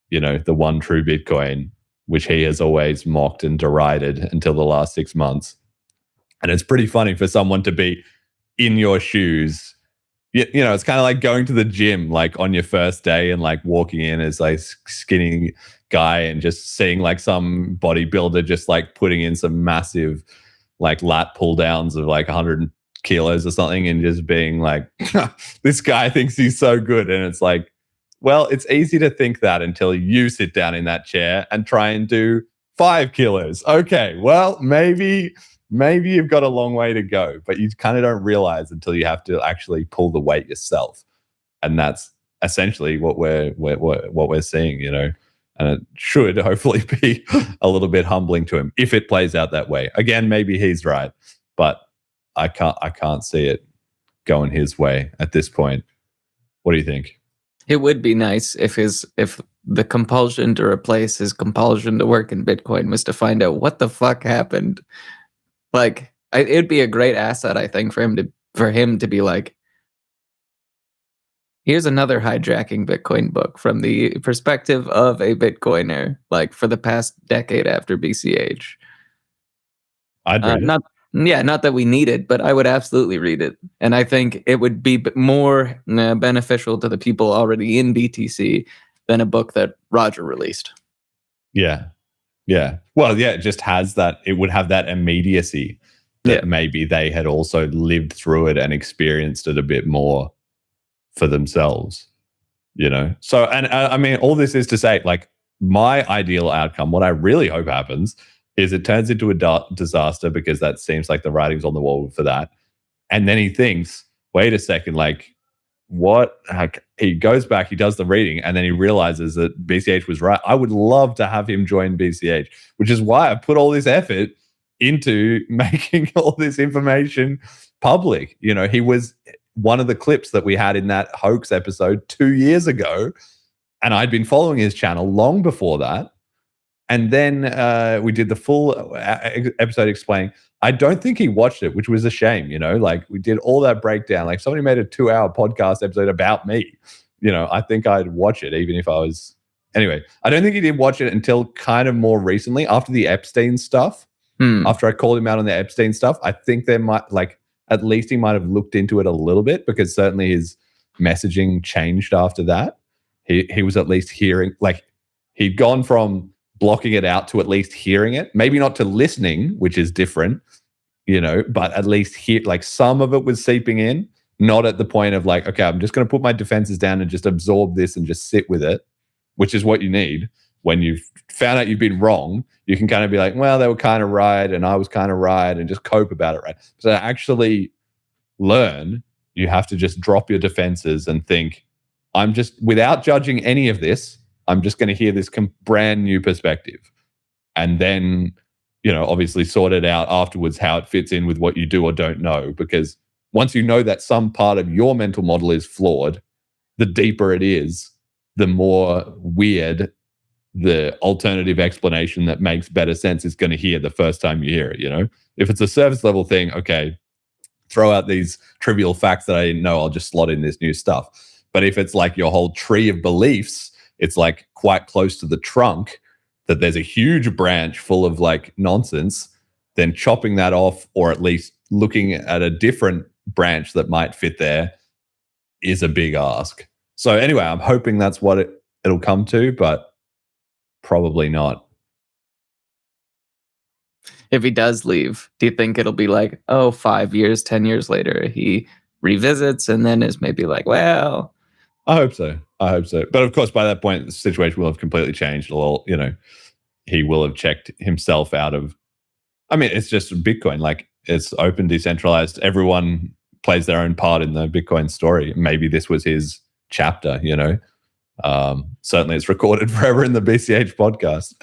you know, the one true Bitcoin, which he has always mocked and derided until the last 6 months. And it's pretty funny for someone to be in your shoes. You know, it's kind of like going to the gym, like on your first day, and like walking in as like skinny guy and just seeing like some bodybuilder just like putting in some massive like lat pull downs of like 100 kilos or something, and just being like, this guy thinks he's so good. And it's like, well, it's easy to think that until you sit down in that chair and try and do 5 kilos. Okay, well, maybe you've got a long way to go, but you kind of don't realize until you have to actually pull the weight yourself. And that's essentially what we're seeing, you know. And it should hopefully be a little bit humbling to him if it plays out that way. Again, maybe he's right, but I can't see it going his way at this point. What do you think? It would be nice if the compulsion to replace his compulsion to work in Bitcoin was to find out what the fuck happened. Like, it'd be a great asset, I think, for him to be like, here's another hijacking Bitcoin book from the perspective of a Bitcoiner, like for the past decade after BCH. I'd read it. Not that we need it, but I would absolutely read it. And I think it would be more beneficial to the people already in BTC than a book that Roger released. Yeah. Yeah. Well, yeah, it just has that, it would have that immediacy that maybe they had also lived through it and experienced it a bit more for themselves, you know? So, and I mean, all this is to say, like, my ideal outcome, what I really hope happens is it turns into a disaster, because that seems like the writing's on the wall for that. And then he thinks, wait a second, like, what? He goes back, he does the reading, and then he realizes that BCH was right. I would love to have him join BCH, which is why I put all this effort into making all this information public. You know, he was one of the clips that we had in that hoax episode 2 years ago, and I'd been following his channel long before that. And then we did the full episode explaining. I don't think he watched it, which was a shame, you know, like we did all that breakdown. Like somebody made a 2-hour podcast episode about me. You know, I think I'd watch it even if I was. Anyway, I don't think he did watch it until kind of more recently after the Epstein stuff. After I called him out on the Epstein stuff, I think there might, like, at least he might have looked into it a little bit, because certainly his messaging changed after that. He was at least hearing, like, he'd gone from blocking it out to at least hearing it, maybe not to listening, which is different, you know, but at least like some of it was seeping in, not at the point of like, okay, I'm just going to put my defenses down and just absorb this and just sit with it, which is what you need. When you've found out you've been wrong, you can kind of be like, well, they were kind of right and I was kind of right, and just cope about it, right? So to actually learn, you have to just drop your defenses and think, I'm just, without judging any of this, I'm just going to hear this brand new perspective, and then, you know, obviously sort it out afterwards how it fits in with what you do or don't know. Because once you know that some part of your mental model is flawed, the deeper it is, the more weird the alternative explanation that makes better sense is going to hear the first time you hear it. You know, if it's a surface level thing, okay, throw out these trivial facts that I didn't know, I'll just slot in this new stuff. But if it's like your whole tree of beliefs, it's like quite close to the trunk, that there's a huge branch full of like nonsense, then chopping that off, or at least looking at a different branch that might fit there, is a big ask. So anyway, I'm hoping that's what it'll come to, but probably not. If he does leave, do you think it'll be like, 5 years, 10 years later, he revisits and then is maybe like, well... I hope so. But of course, by that point, the situation will have completely changed. You know, he will have checked himself out of, I mean, it's just Bitcoin. Like, it's open, decentralized. Everyone plays their own part in the Bitcoin story. Maybe this was his chapter, you know. Certainly it's recorded forever in the BCH podcast.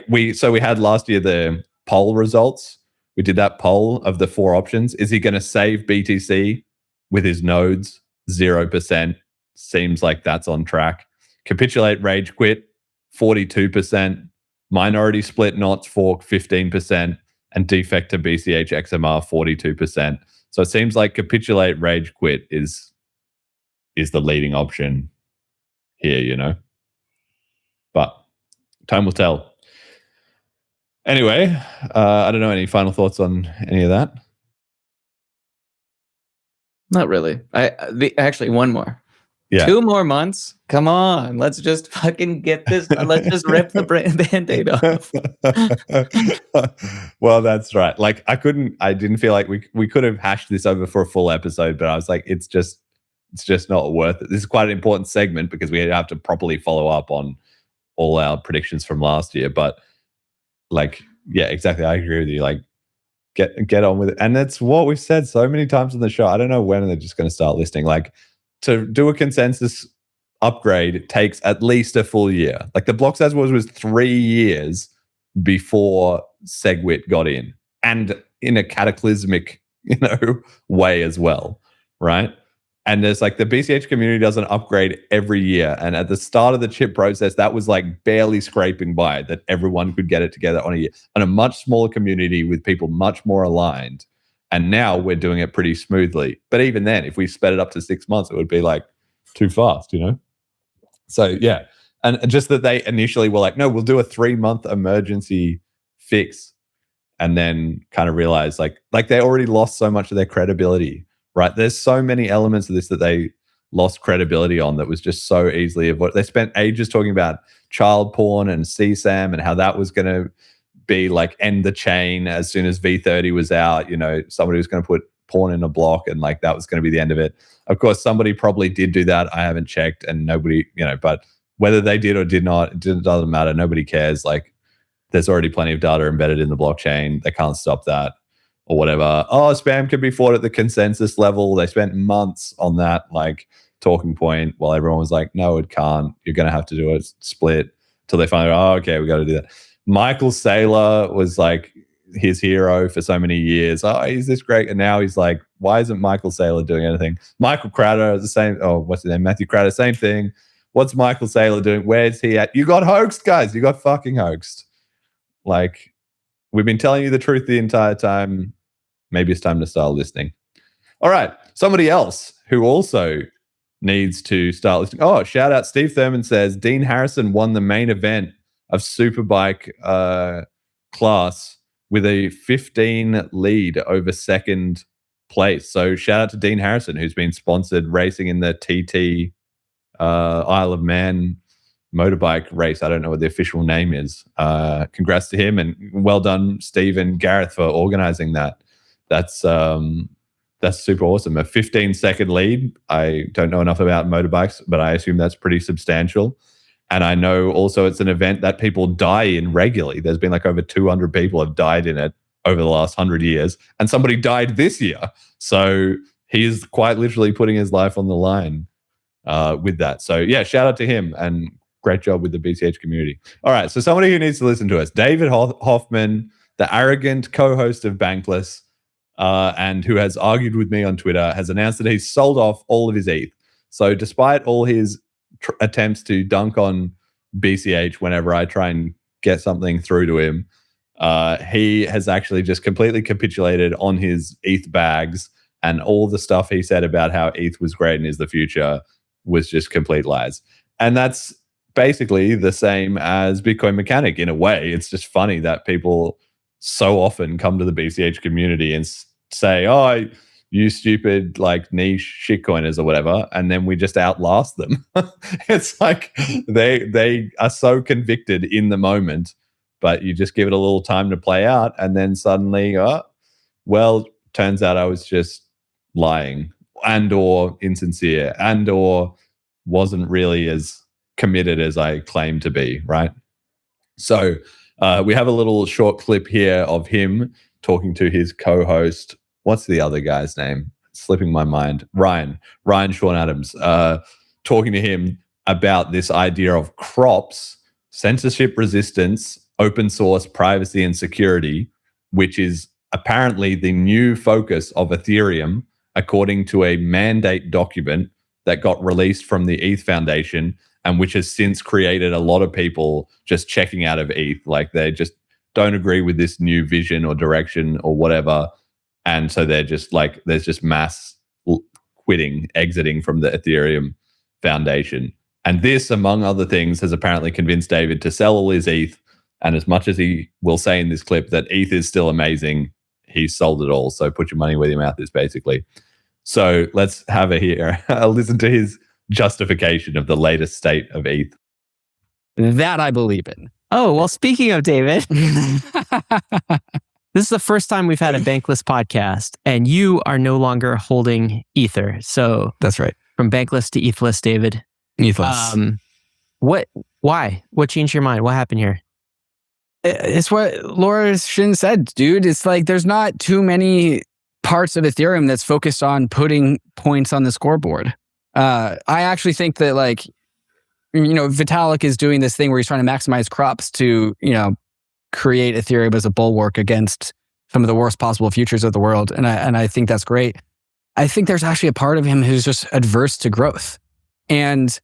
We had last year the poll results. We did that poll of the 4 options. Is he going to save BTC with his nodes? 0%. Seems like that's on track. Capitulate, rage quit, 42%. Minority split, knots, fork, 15%. And defect to BCH XMR, 42%. So it seems like capitulate, rage quit is the leading option here, you know. But time will tell. Anyway, I don't know, any final thoughts on any of that? Not really. Actually, one more. Yeah. 2 more months. Come on. Let's just fucking get this. Let's just rip the Band-Aid off. Well, that's right. Like, I didn't feel like we could have hashed this over for a full episode, but I was like, it's just not worth it. This is quite an important segment because we have to properly follow up on all our predictions from last year. But like, yeah, exactly. I agree with you. Like, get on with it. And that's what we've said so many times on the show. I don't know when they're just going to start listing. Like, to do a consensus upgrade takes at least a full year. Like, the block size was 3 years before SegWit got in, and in a cataclysmic way as well, right? And there's like the BCH community does an upgrade every year. And at the start of the chip process, that was like barely scraping by that everyone could get it together on a year, on a much smaller community with people much more aligned. And now we're doing it pretty smoothly. But even then, if we sped it up to 6 months, it would be like too fast, So yeah. And just that they initially were like, no, we'll do a 3-month emergency fix. And then kind of realized like they already lost so much of their credibility. Right, there's so many elements of this that they lost credibility on that was just so easily avoided. They spent ages talking about child porn and CSAM and how that was going to be like end the chain as soon as V30 was out. Somebody was going to put porn in a block and like that was going to be the end of it. Of course, somebody probably did do that. I haven't checked, and nobody, but whether they did or did not, it doesn't matter. Nobody cares. Like, there's already plenty of data embedded in the blockchain. They can't stop that. Or whatever. Oh, spam can be fought at the consensus level. They spent months on that like talking point while everyone was like, no, it can't. You're going to have to do a split till they finally, okay, we got to do that. Michael Saylor was like his hero for so many years. Oh, he's this great. And now he's like, why isn't Michael Saylor doing anything? Michael Crater is the same. Oh, what's his name? Matthew Crater, same thing. What's Michael Saylor doing? Where's he at? You got hoaxed, guys. You got fucking hoaxed. Like, we've been telling you the truth the entire time. Maybe it's time to start listening. All right. Somebody else who also needs to start listening. Oh, shout out. Steve Thurman says Dean Harrison won the main event of Superbike class with a 15 lead over second place. So shout out to Dean Harrison, who's been sponsored racing in the TT Isle of Man motorbike race. I don't know what the official name is. Congrats to him, and well done, Steve and Gareth, for organizing that. That's super awesome. A 15-second lead. I don't know enough about motorbikes, but I assume that's pretty substantial. And I know also it's an event that people die in regularly. There's been like over 200 people have died in it over the last 100 years. And somebody died this year. So he's quite literally putting his life on the line with that. So yeah, shout out to him and great job with the BCH community. All right, so somebody who needs to listen to us, David Hoffman, the arrogant co-host of Bankless, and who has argued with me on Twitter, has announced that he's sold off all of his ETH. So despite all his attempts to dunk on BCH whenever I try and get something through to him, he has actually just completely capitulated on his ETH bags, and all the stuff he said about how ETH was great and is the future was just complete lies. And that's basically the same as Bitcoin Mechanic in a way. It's just funny that people so often come to the BCH community and say, oh, you stupid like niche shitcoiners or whatever, and then we just outlast them. It's like they are so convicted in the moment, but you just give it a little time to play out, and then suddenly, well, turns out I was just lying and or insincere and or wasn't really as committed as I claimed to be, right? So we have a little short clip here of him talking to his co-host. What's the other guy's name? It's slipping my mind. Ryan Sean Adams, talking to him about this idea of crops, censorship resistance, open source, privacy, and security, which is apparently the new focus of Ethereum, according to a mandate document that got released from the ETH Foundation, and which has since created a lot of people just checking out of ETH. Like, they just don't agree with this new vision or direction or whatever. And so they're just like, there's just mass quitting, exiting from the Ethereum Foundation. And this, among other things, has apparently convinced David to sell all his ETH. And as much as he will say in this clip that ETH is still amazing, he sold it all. So put your money where your mouth is, basically. So let's have a listen to his justification of the latest state of ETH. That I believe in. Oh, well, speaking of David, this is the first time we've had a Bankless podcast, and you are no longer holding Ether. So that's right. From Bankless to ETH-less, David. ETH-less. Why? What changed your mind? What happened here? It's what Laura Shin said, dude. It's like there's not too many parts of Ethereum that's focused on putting points on the scoreboard. I actually think that, like, Vitalik is doing this thing where he's trying to maximize crops to, create Ethereum as a bulwark against some of the worst possible futures of the world. And I think that's great. I think there's actually a part of him who's just adverse to growth. And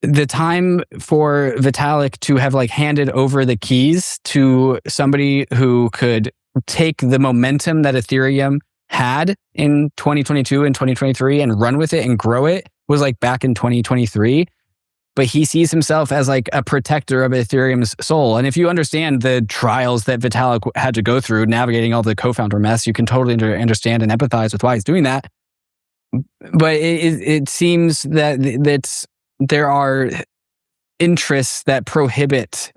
the time for Vitalik to have like handed over the keys to somebody who could take the momentum that Ethereum had in 2022 and 2023 and run with it and grow it was like back in 2023. But he sees himself as like a protector of Ethereum's soul. And if you understand the trials that Vitalik had to go through navigating all the co-founder mess, you can totally understand and empathize with why he's doing that. But it seems that there are interests that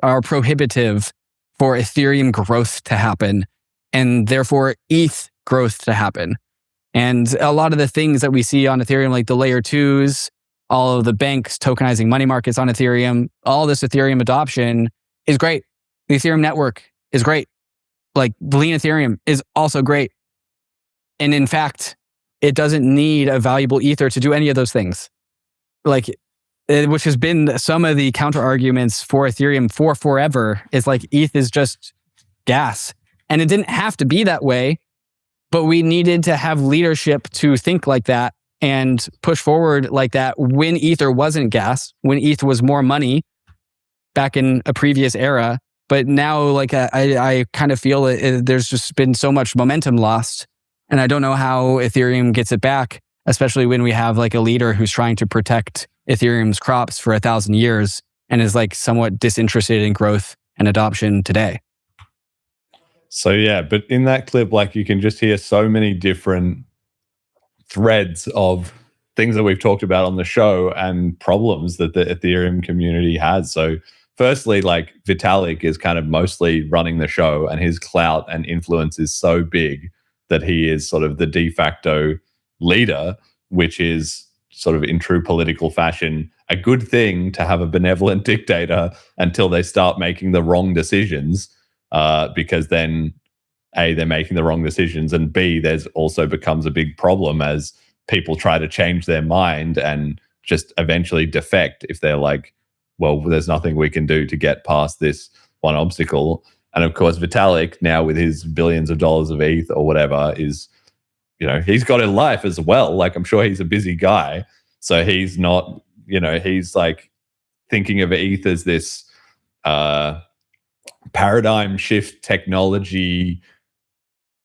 are prohibitive for Ethereum growth to happen, and therefore ETH growth to happen. And a lot of the things that we see on Ethereum, like the layer 2s, all of the banks tokenizing money markets on Ethereum, all this Ethereum adoption is great. The Ethereum network is great. Like lean Ethereum is also great. And in fact, it doesn't need a valuable ether to do any of those things. Like, which has been some of the counter arguments for Ethereum for forever, is like ETH is just gas. And it didn't have to be that way, but we needed to have leadership to think like that and push forward like that when Ether wasn't gas, when ETH was more money back in a previous era. But now, like, I kind of feel there's just been so much momentum lost. And I don't know how Ethereum gets it back, especially when we have like a leader who's trying to protect Ethereum's crops for 1,000 years and is like somewhat disinterested in growth and adoption today. So yeah, but in that clip, like you can just hear so many different threads of things that we've talked about on the show and problems that the Ethereum community has. So firstly, like Vitalik is kind of mostly running the show, and his clout and influence is so big that he is sort of the de facto leader, which is sort of in true political fashion a good thing to have a benevolent dictator until they start making the wrong decisions, because then A, they're making the wrong decisions, and B, there's also becomes a big problem as people try to change their mind and just eventually defect if they're like, well, there's nothing we can do to get past this one obstacle. And of course, Vitalik, now with his billions of dollars of ETH or whatever, is, you know, he's got a life as well. Like, I'm sure he's a busy guy. So he's not, you know, he's like thinking of ETH as this paradigm shift technology,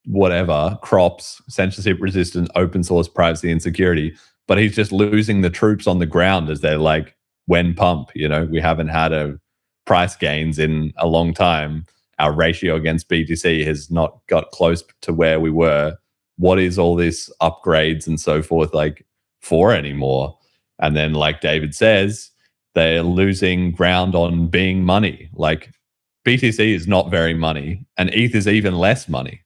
whatever, crops, censorship resistant, open source, privacy and security. But he's just losing the troops on the ground as they're like, when pump, you know, we haven't had a price gains in a long time. Our ratio against BTC has not got close to where we were. What is all this upgrades and so forth like for anymore? And then, like David says, they're losing ground on being money. Like BTC is not very money, and ETH is even less money.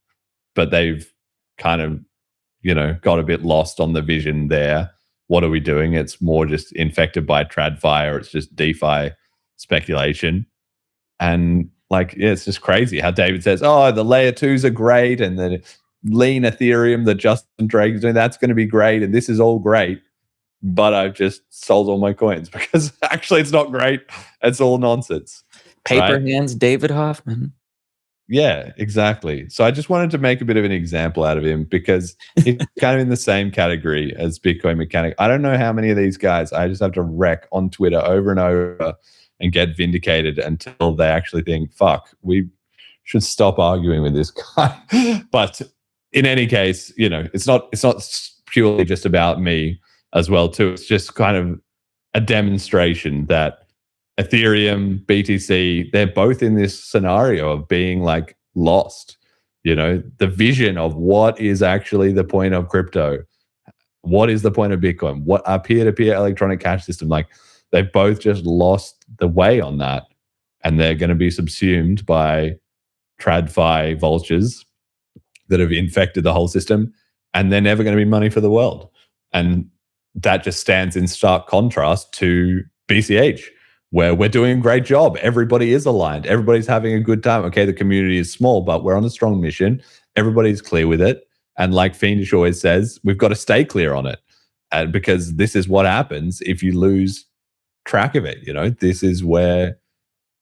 But they've kind of, you know, got a bit lost on the vision there. What are we doing? It's more just infected by TradFi, or it's just DeFi speculation. And like, yeah, it's just crazy how David says, oh, the layer 2s are great, and the lean Ethereum that Justin Drake is doing, that's going to be great, and this is all great. But I've just sold all my coins because actually it's not great. It's all nonsense. Paper right? hands, David Hoffman. Yeah, exactly. So I just wanted to make a bit of an example out of him because he's kind of in the same category as Bitcoin Mechanic. I don't know how many of these guys I just have to wreck on Twitter over and over and get vindicated until they actually think, fuck, we should stop arguing with this guy. But in any case, you know, it's not purely just about me as well too. It's just kind of a demonstration that Ethereum, BTC, they're both in this scenario of being like lost. You know, the vision of what is actually the point of crypto, what is the point of Bitcoin, what a peer-to-peer electronic cash system, like they've both just lost the way on that, and they're going to be subsumed by TradFi vultures that have infected the whole system, and they're never going to be money for the world. And that just stands in stark contrast to BCH, where we're doing a great job. Everybody is aligned. Everybody's having a good time. Okay, the community is small, but we're on a strong mission. Everybody's clear with it. And like Fiendish always says, we've got to stay clear on it. And because this is what happens if you lose track of it. You know, this is where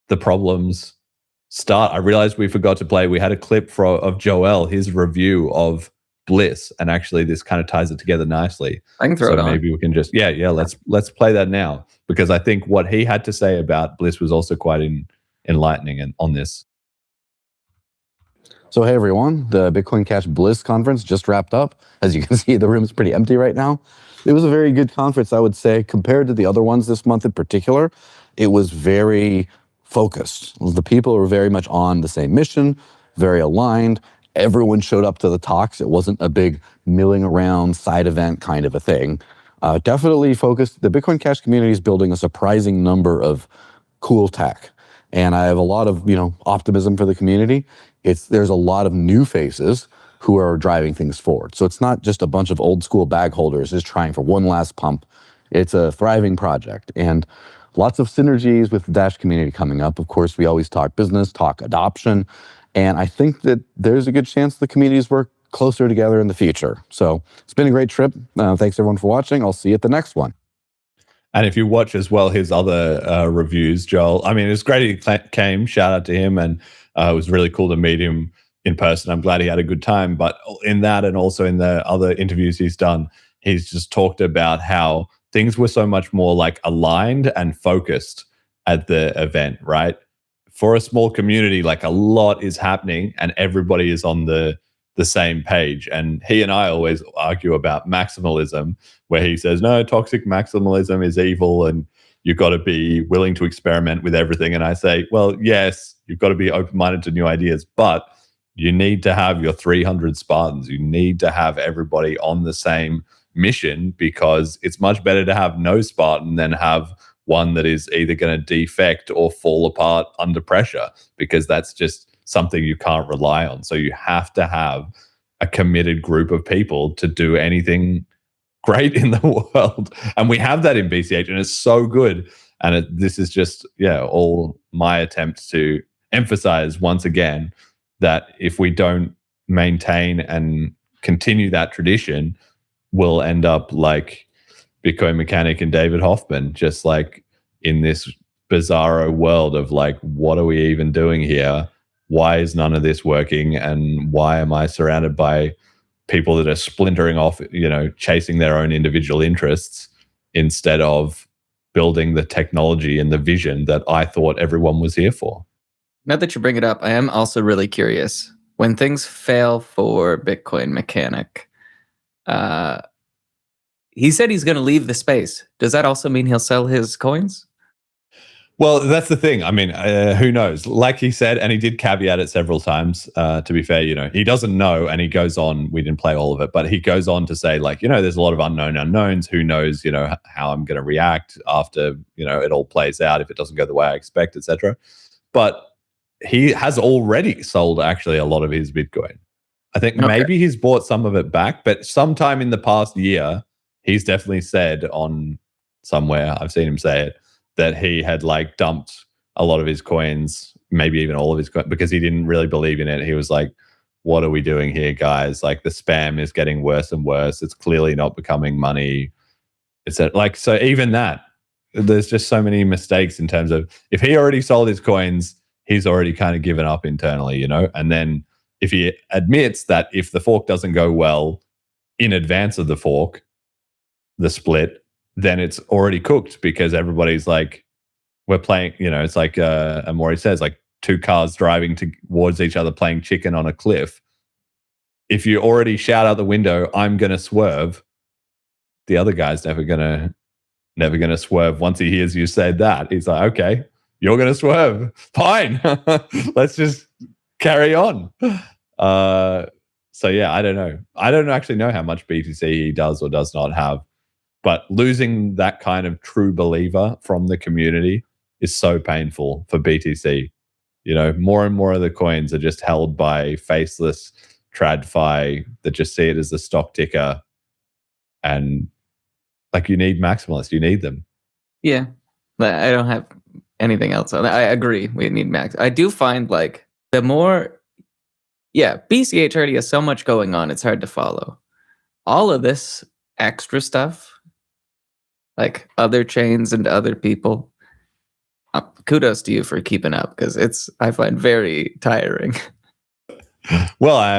the problems start. I realized we forgot to play. We had a clip of Joel, his review of BLISS, and actually this kind of ties it together nicely. I can throw it on. Maybe we can just let's play that now, because I think what he had to say about BLISS was also quite enlightening and on this. So hey everyone, the Bitcoin Cash BLISS conference just wrapped up. As you can see, the room is pretty empty right now. It was a very good conference, I would say, compared to the other ones this month in particular. It was very focused. The people were very much on the same mission, very aligned. Everyone showed up to the talks. It wasn't a big milling around side event kind of a thing. Definitely focused. The Bitcoin Cash community is building a surprising number of cool tech. And I have a lot of, optimism for the community. There's a lot of new faces who are driving things forward. So it's not just a bunch of old school bag holders just trying for one last pump. It's a thriving project and lots of synergies with the Dash community coming up. Of course, we always talk business, talk adoption. And I think that there's a good chance the communities work closer together in the future. So it's been a great trip. Thanks everyone for watching. I'll see you at the next one. And if you watch as well his other reviews, Joel, I mean, it was great he came. Shout out to him. And it was really cool to meet him in person. I'm glad he had a good time. But in that and also in the other interviews he's done, he's just talked about how things were so much more like aligned and focused at the event, right? For a small community, like a lot is happening and everybody is on the same page. And he and I always argue about maximalism, where he says, no, toxic maximalism is evil and you've got to be willing to experiment with everything. And I say, well, yes, you've got to be open-minded to new ideas, but you need to have your 300 Spartans. You need to have everybody on the same mission, because it's much better to have no Spartan than have one that is either going to defect or fall apart under pressure, because that's just something you can't rely on. So you have to have a committed group of people to do anything great in the world. And we have that in BCH, and it's so good. And this is just, all my attempt to emphasize once again that if we don't maintain and continue that tradition, we'll end up like Bitcoin Mechanic and David Hoffman, just like in this bizarro world of like, what are we even doing here? Why is none of this working? And why am I surrounded by people that are splintering off, chasing their own individual interests instead of building the technology and the vision that I thought everyone was here for? Now that you bring it up, I am also really curious. When things fail for Bitcoin Mechanic, he said he's going to leave the space. Does that also mean he'll sell his coins? Well, that's the thing. I mean, who knows? Like he said, and he did caveat it several times, to be fair, he doesn't know, and he goes on, we didn't play all of it, but he goes on to say, like, there's a lot of unknown unknowns. Who knows, how I'm going to react after, it all plays out, if it doesn't go the way I expect, etc. But he has already sold actually a lot of his Bitcoin. I think maybe he's bought some of it back, but sometime in the past year, he's definitely said on somewhere, I've seen him say it, that he had like dumped a lot of his coins, maybe even all of his coins, because he didn't really believe in it. He was like, what are we doing here, guys? Like, the spam is getting worse and worse. It's clearly not becoming money. It's like, so even that, there's just so many mistakes in terms of, if he already sold his coins, he's already kind of given up internally, and then if he admits that if the fork doesn't go well in advance of the fork, the split, then it's already cooked, because everybody's like, we're playing, it's like Amori says, like two cars driving towards each other playing chicken on a cliff. If you already shout out the window, I'm going to swerve, the other guy's never going to swerve. Once he hears you say that, he's like, okay, you're going to swerve. Fine. Let's just carry on. So yeah, I don't know. I don't actually know how much BTC he does or does not have. But losing that kind of true believer from the community is so painful for BTC. More and more of the coins are just held by faceless TradFi that just see it as the stock ticker. And like, you need maximalists, you need them. Yeah, but I don't have anything else. I agree, we need max. I do find like the more, BCH already has so much going on, it's hard to follow. All of this extra stuff, like other chains and other people, kudos to you for keeping up, because I find very tiring. Well, I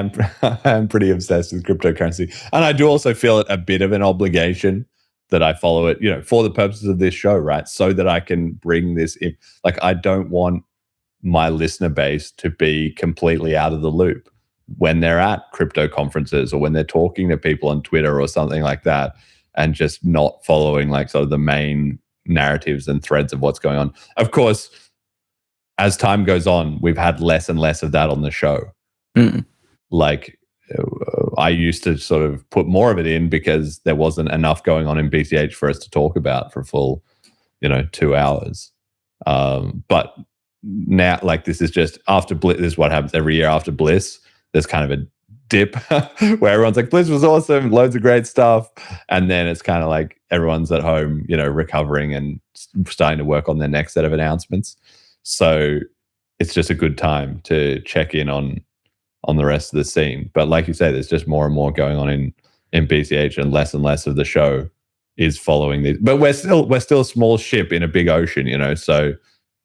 am pretty obsessed with cryptocurrency, and I do also feel it a bit of an obligation that I follow it, for the purposes of this show, right? So that I can bring this in. Like, I don't want my listener base to be completely out of the loop when they're at crypto conferences or when they're talking to people on Twitter or something like that, and just not following like sort of the main narratives and threads of what's going on. Of course, as time goes on, we've had less and less of that on the show. Like, I used to sort of put more of it in because there wasn't enough going on in BCH for us to talk about for a full, 2 hours. But now, like, this is just after BLISS. This is what happens every year after BLISS. There's kind of a dip where everyone's like, BLISS was awesome, loads of great stuff. And then it's kind of like everyone's at home, recovering and starting to work on their next set of announcements. So it's just a good time to check in on the rest of the scene. But like you say, there's just more and more going on in BCH, and less of the show is following these. But we're still a small ship in a big ocean, so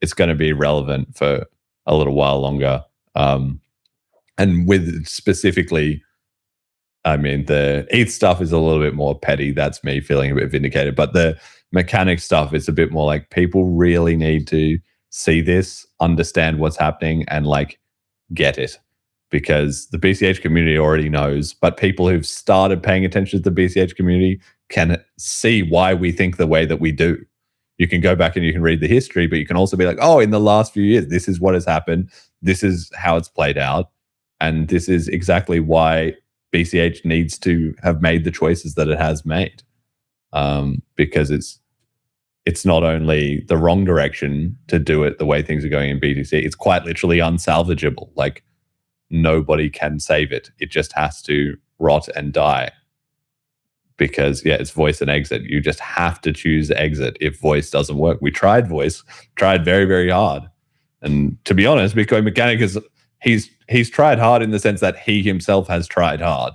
it's going to be relevant for a little while longer. And with specifically, I mean, the ETH stuff is a little bit more petty. That's me feeling a bit vindicated. But the mechanic stuff is a bit more like, people really need to see this, understand what's happening, and like get it. Because the BCH community already knows, but people who've started paying attention to the BCH community can see why we think the way that we do. You can go back and you can read the history, but you can also be like, oh, in the last few years, this is what has happened. This is how it's played out. And this is exactly why BCH needs to have made the choices that it has made. Because it's not only the wrong direction to do it the way things are going in BTC, it's quite literally unsalvageable. Like, nobody can save it. It just has to rot and die. Because, it's voice and exit. You just have to choose exit if voice doesn't work. We tried voice, tried very, very hard. And to be honest, Bitcoin Mechanic he's tried hard in the sense that he himself has tried hard.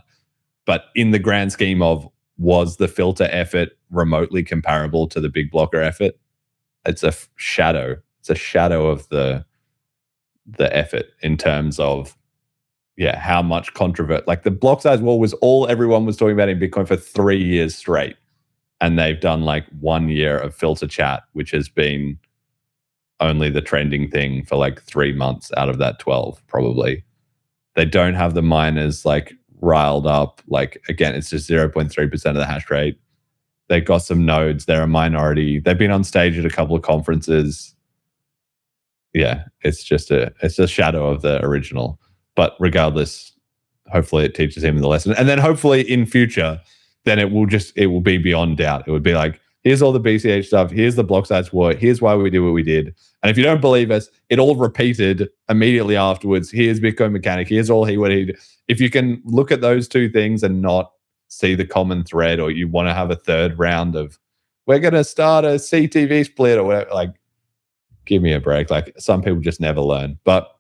But in the grand scheme of, was the filter effort remotely comparable to the big blocker effort? It's a shadow. It's a shadow of the effort in terms of, how much like the block size war was all everyone was talking about in Bitcoin for 3 years straight. And they've done like 1 year of filter chat, which has been only the trending thing for like 3 months out of that 12, probably. They don't have the miners like riled up. Like, again, it's just 0.3% of the hash rate. They've got some nodes. They're a minority. They've been on stage at a couple of conferences. It's just a shadow of the original. But regardless, hopefully it teaches him the lesson. And then hopefully in future, then it will be beyond doubt. It would be like, here's all the BCH stuff. Here's the block size war. Here's why we did what we did. And if you don't believe us, it all repeated immediately afterwards. Here's Bitcoin Mechanic. Here's all what he did. If you can look at those two things and not see the common thread, or you want to have a third round of, we're going to start a CTV split or whatever, like, give me a break. Like, some people just never learn. But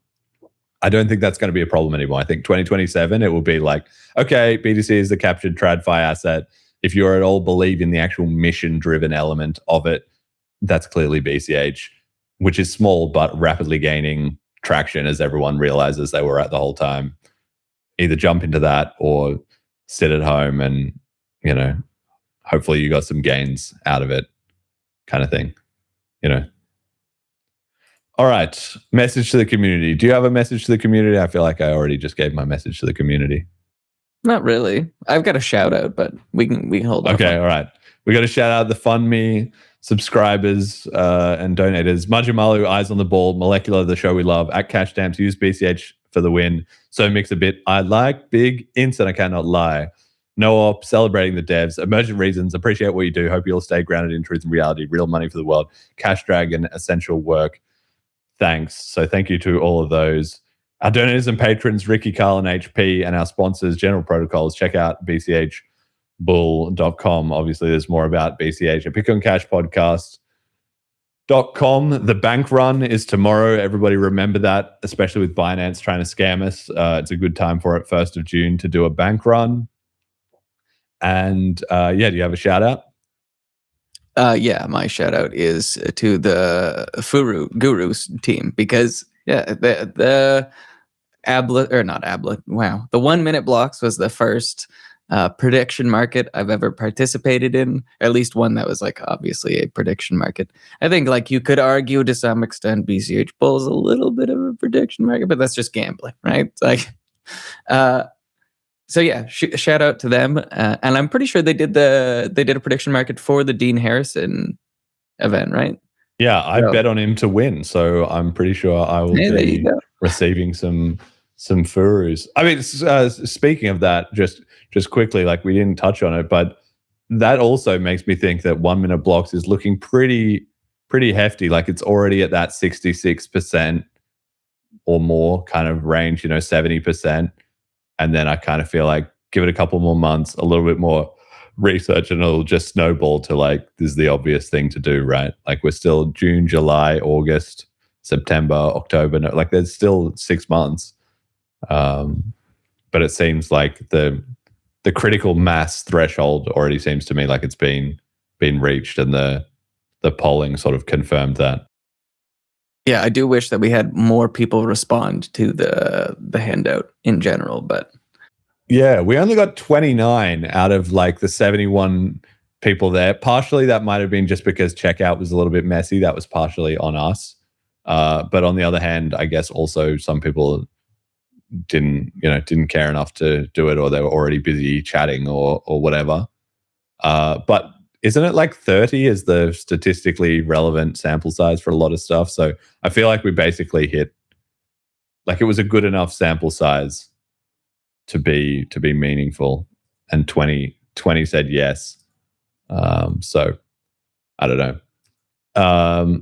I don't think that's going to be a problem anymore. I think 2027, it will be like, okay, BTC is the captured TradFi asset. If you at all believe in the actual mission-driven element of it, that's clearly BCH, which is small but rapidly gaining traction as everyone realizes they were at the whole time. Either jump into that or sit at home and, hopefully you got some gains out of it, kind of thing, All right, message to the community. Do you have a message to the community? I feel like I already just gave my message to the community. Not really. I've got a shout out, but we can hold on. Okay, all right. We got to shout out the FundMe subscribers and donators. Majumalu, Eyes on the Ball, Molecular, the show we love, at Cash Stamps, use BCH for the win. So mix a bit. I like big ins and I cannot lie. No op, celebrating the devs. Emergent reasons, appreciate what you do. Hope you'll stay grounded in truth and reality. Real money for the world. Cash Dragon, essential work. Thanks. So thank you to all of those. Our donors and patrons, Ricky, Carl, and HP, and our sponsors, General Protocols. Check out bchbull.com. Obviously, there's more about BCH at bitcoincashpodcast.com. The bank run is tomorrow. Everybody remember that, especially with Binance trying to scam us. It's a good time for it, 1st of June, to do a bank run. And do you have a shout out? Yeah, my shout out is to the Furu Gurus team because the Ablet or not Ablet. Wow, the 1 minute blocks was the first prediction market I've ever participated in. At least one that was like obviously a prediction market. I think like you could argue to some extent BCH Bull is a little bit of a prediction market, but that's just gambling, right? It's like, so yeah, shout out to them. And I'm pretty sure they did a prediction market for the Dean Harrison event, right? Yeah, I bet on him to win, so I'm pretty sure I will be receiving some furus. I mean, speaking of that, just quickly, like we didn't touch on it, but that also makes me think that 1 minute blocks is looking pretty hefty. Like it's already at that 66% or more kind of range, 70%. And then I kind of feel like give it a couple more months, a little bit more research, and it'll just snowball to like, this is the obvious thing to do, right? Like we're still June, July, August, September, October. No, like there's still 6 months. But it seems like the critical mass threshold already seems to me like it's been reached, and the polling sort of confirmed that. Yeah, I do wish that we had more people respond to the handout in general, but yeah, we only got 29 out of like the 71 people there. Partially that might have been just because checkout was a little bit messy. That was partially on us. But on the other hand, I guess also some people didn't care enough to do it, or they were already busy chatting or whatever. But isn't it like 30 is the statistically relevant sample size for a lot of stuff? So I feel like we basically hit, like it was a good enough sample size to be meaningful, and 20 said yes. So I don't know.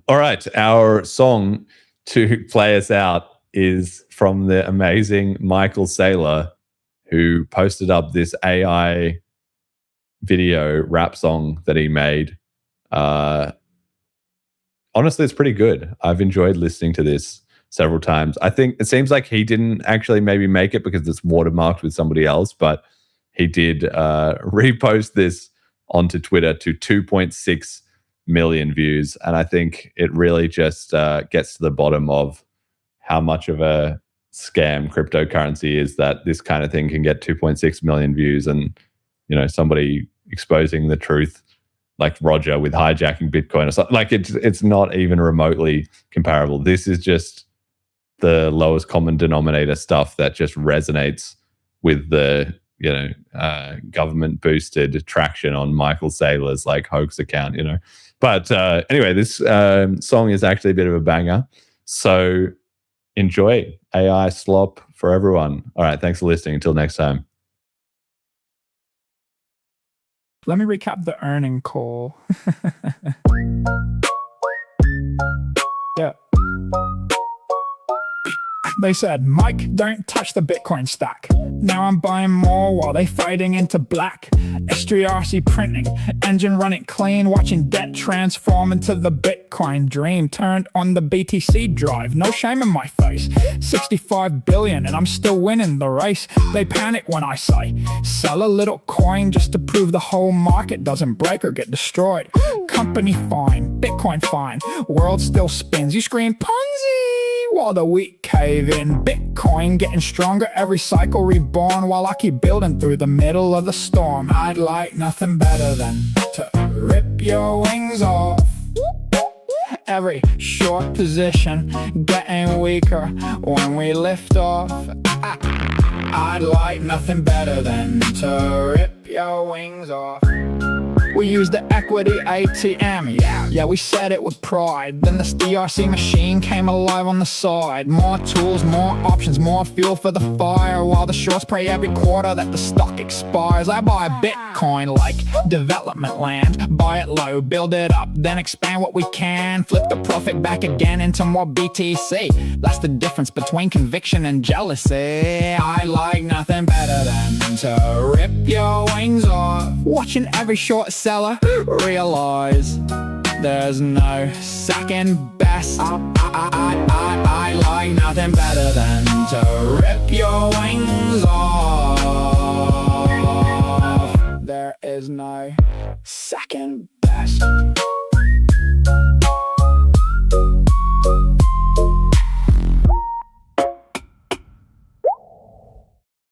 All right, our song to play us out is from the amazing Michael Saylor, who posted up this AI video rap song that he made. Honestly, it's pretty good. I've enjoyed listening to this several times. I think it seems like he didn't actually maybe make it because it's watermarked with somebody else, but he did repost this onto Twitter to 2.6 million views. And I think it really just gets to the bottom of how much of a scam cryptocurrency is, that this kind of thing can get 2.6 million views, and somebody exposing the truth like Roger with hijacking Bitcoin or something. Like it's not even remotely comparable. This is just the lowest common denominator stuff that just resonates with the government boosted traction on Michael Saylor's like hoax account. But anyway, this song is actually a bit of a banger, so enjoy. AI slop for everyone. All right, thanks for listening. Until next time. Let me recap the earning call. Yeah. They said, Mike, don't touch the Bitcoin stack. Now I'm buying more while they fading into black. SGRC printing, engine running clean, watching debt transform into the Bitcoin dream. Turned on the BTC drive, no shame in my face. 65 billion and I'm still winning the race. They panic when I say, sell a little coin just to prove the whole market doesn't break or get destroyed. Company fine, Bitcoin fine, world still spins. You scream Ponzi while the weak cave in. Bitcoin getting stronger every cycle, reborn while I keep building through the middle of the storm. I'd like nothing better than to rip your wings off. Every short position getting weaker when we lift off. I'd like nothing better than to rip your wings off. We use the equity ATM, yeah, we said it with pride. Then this DRC machine came alive on the side. More tools, more options, more fuel for the fire, while the shorts pray every quarter that the stock expires. I buy Bitcoin like development land. Buy it low, build it up, then expand what we can. Flip the profit back again into more BTC. That's the difference between conviction and jealousy. I like nothing better than to rip your wings off. Watching every short seller realize there's no second best. I like nothing better than to rip your wings off. There is no second best. ETH-less.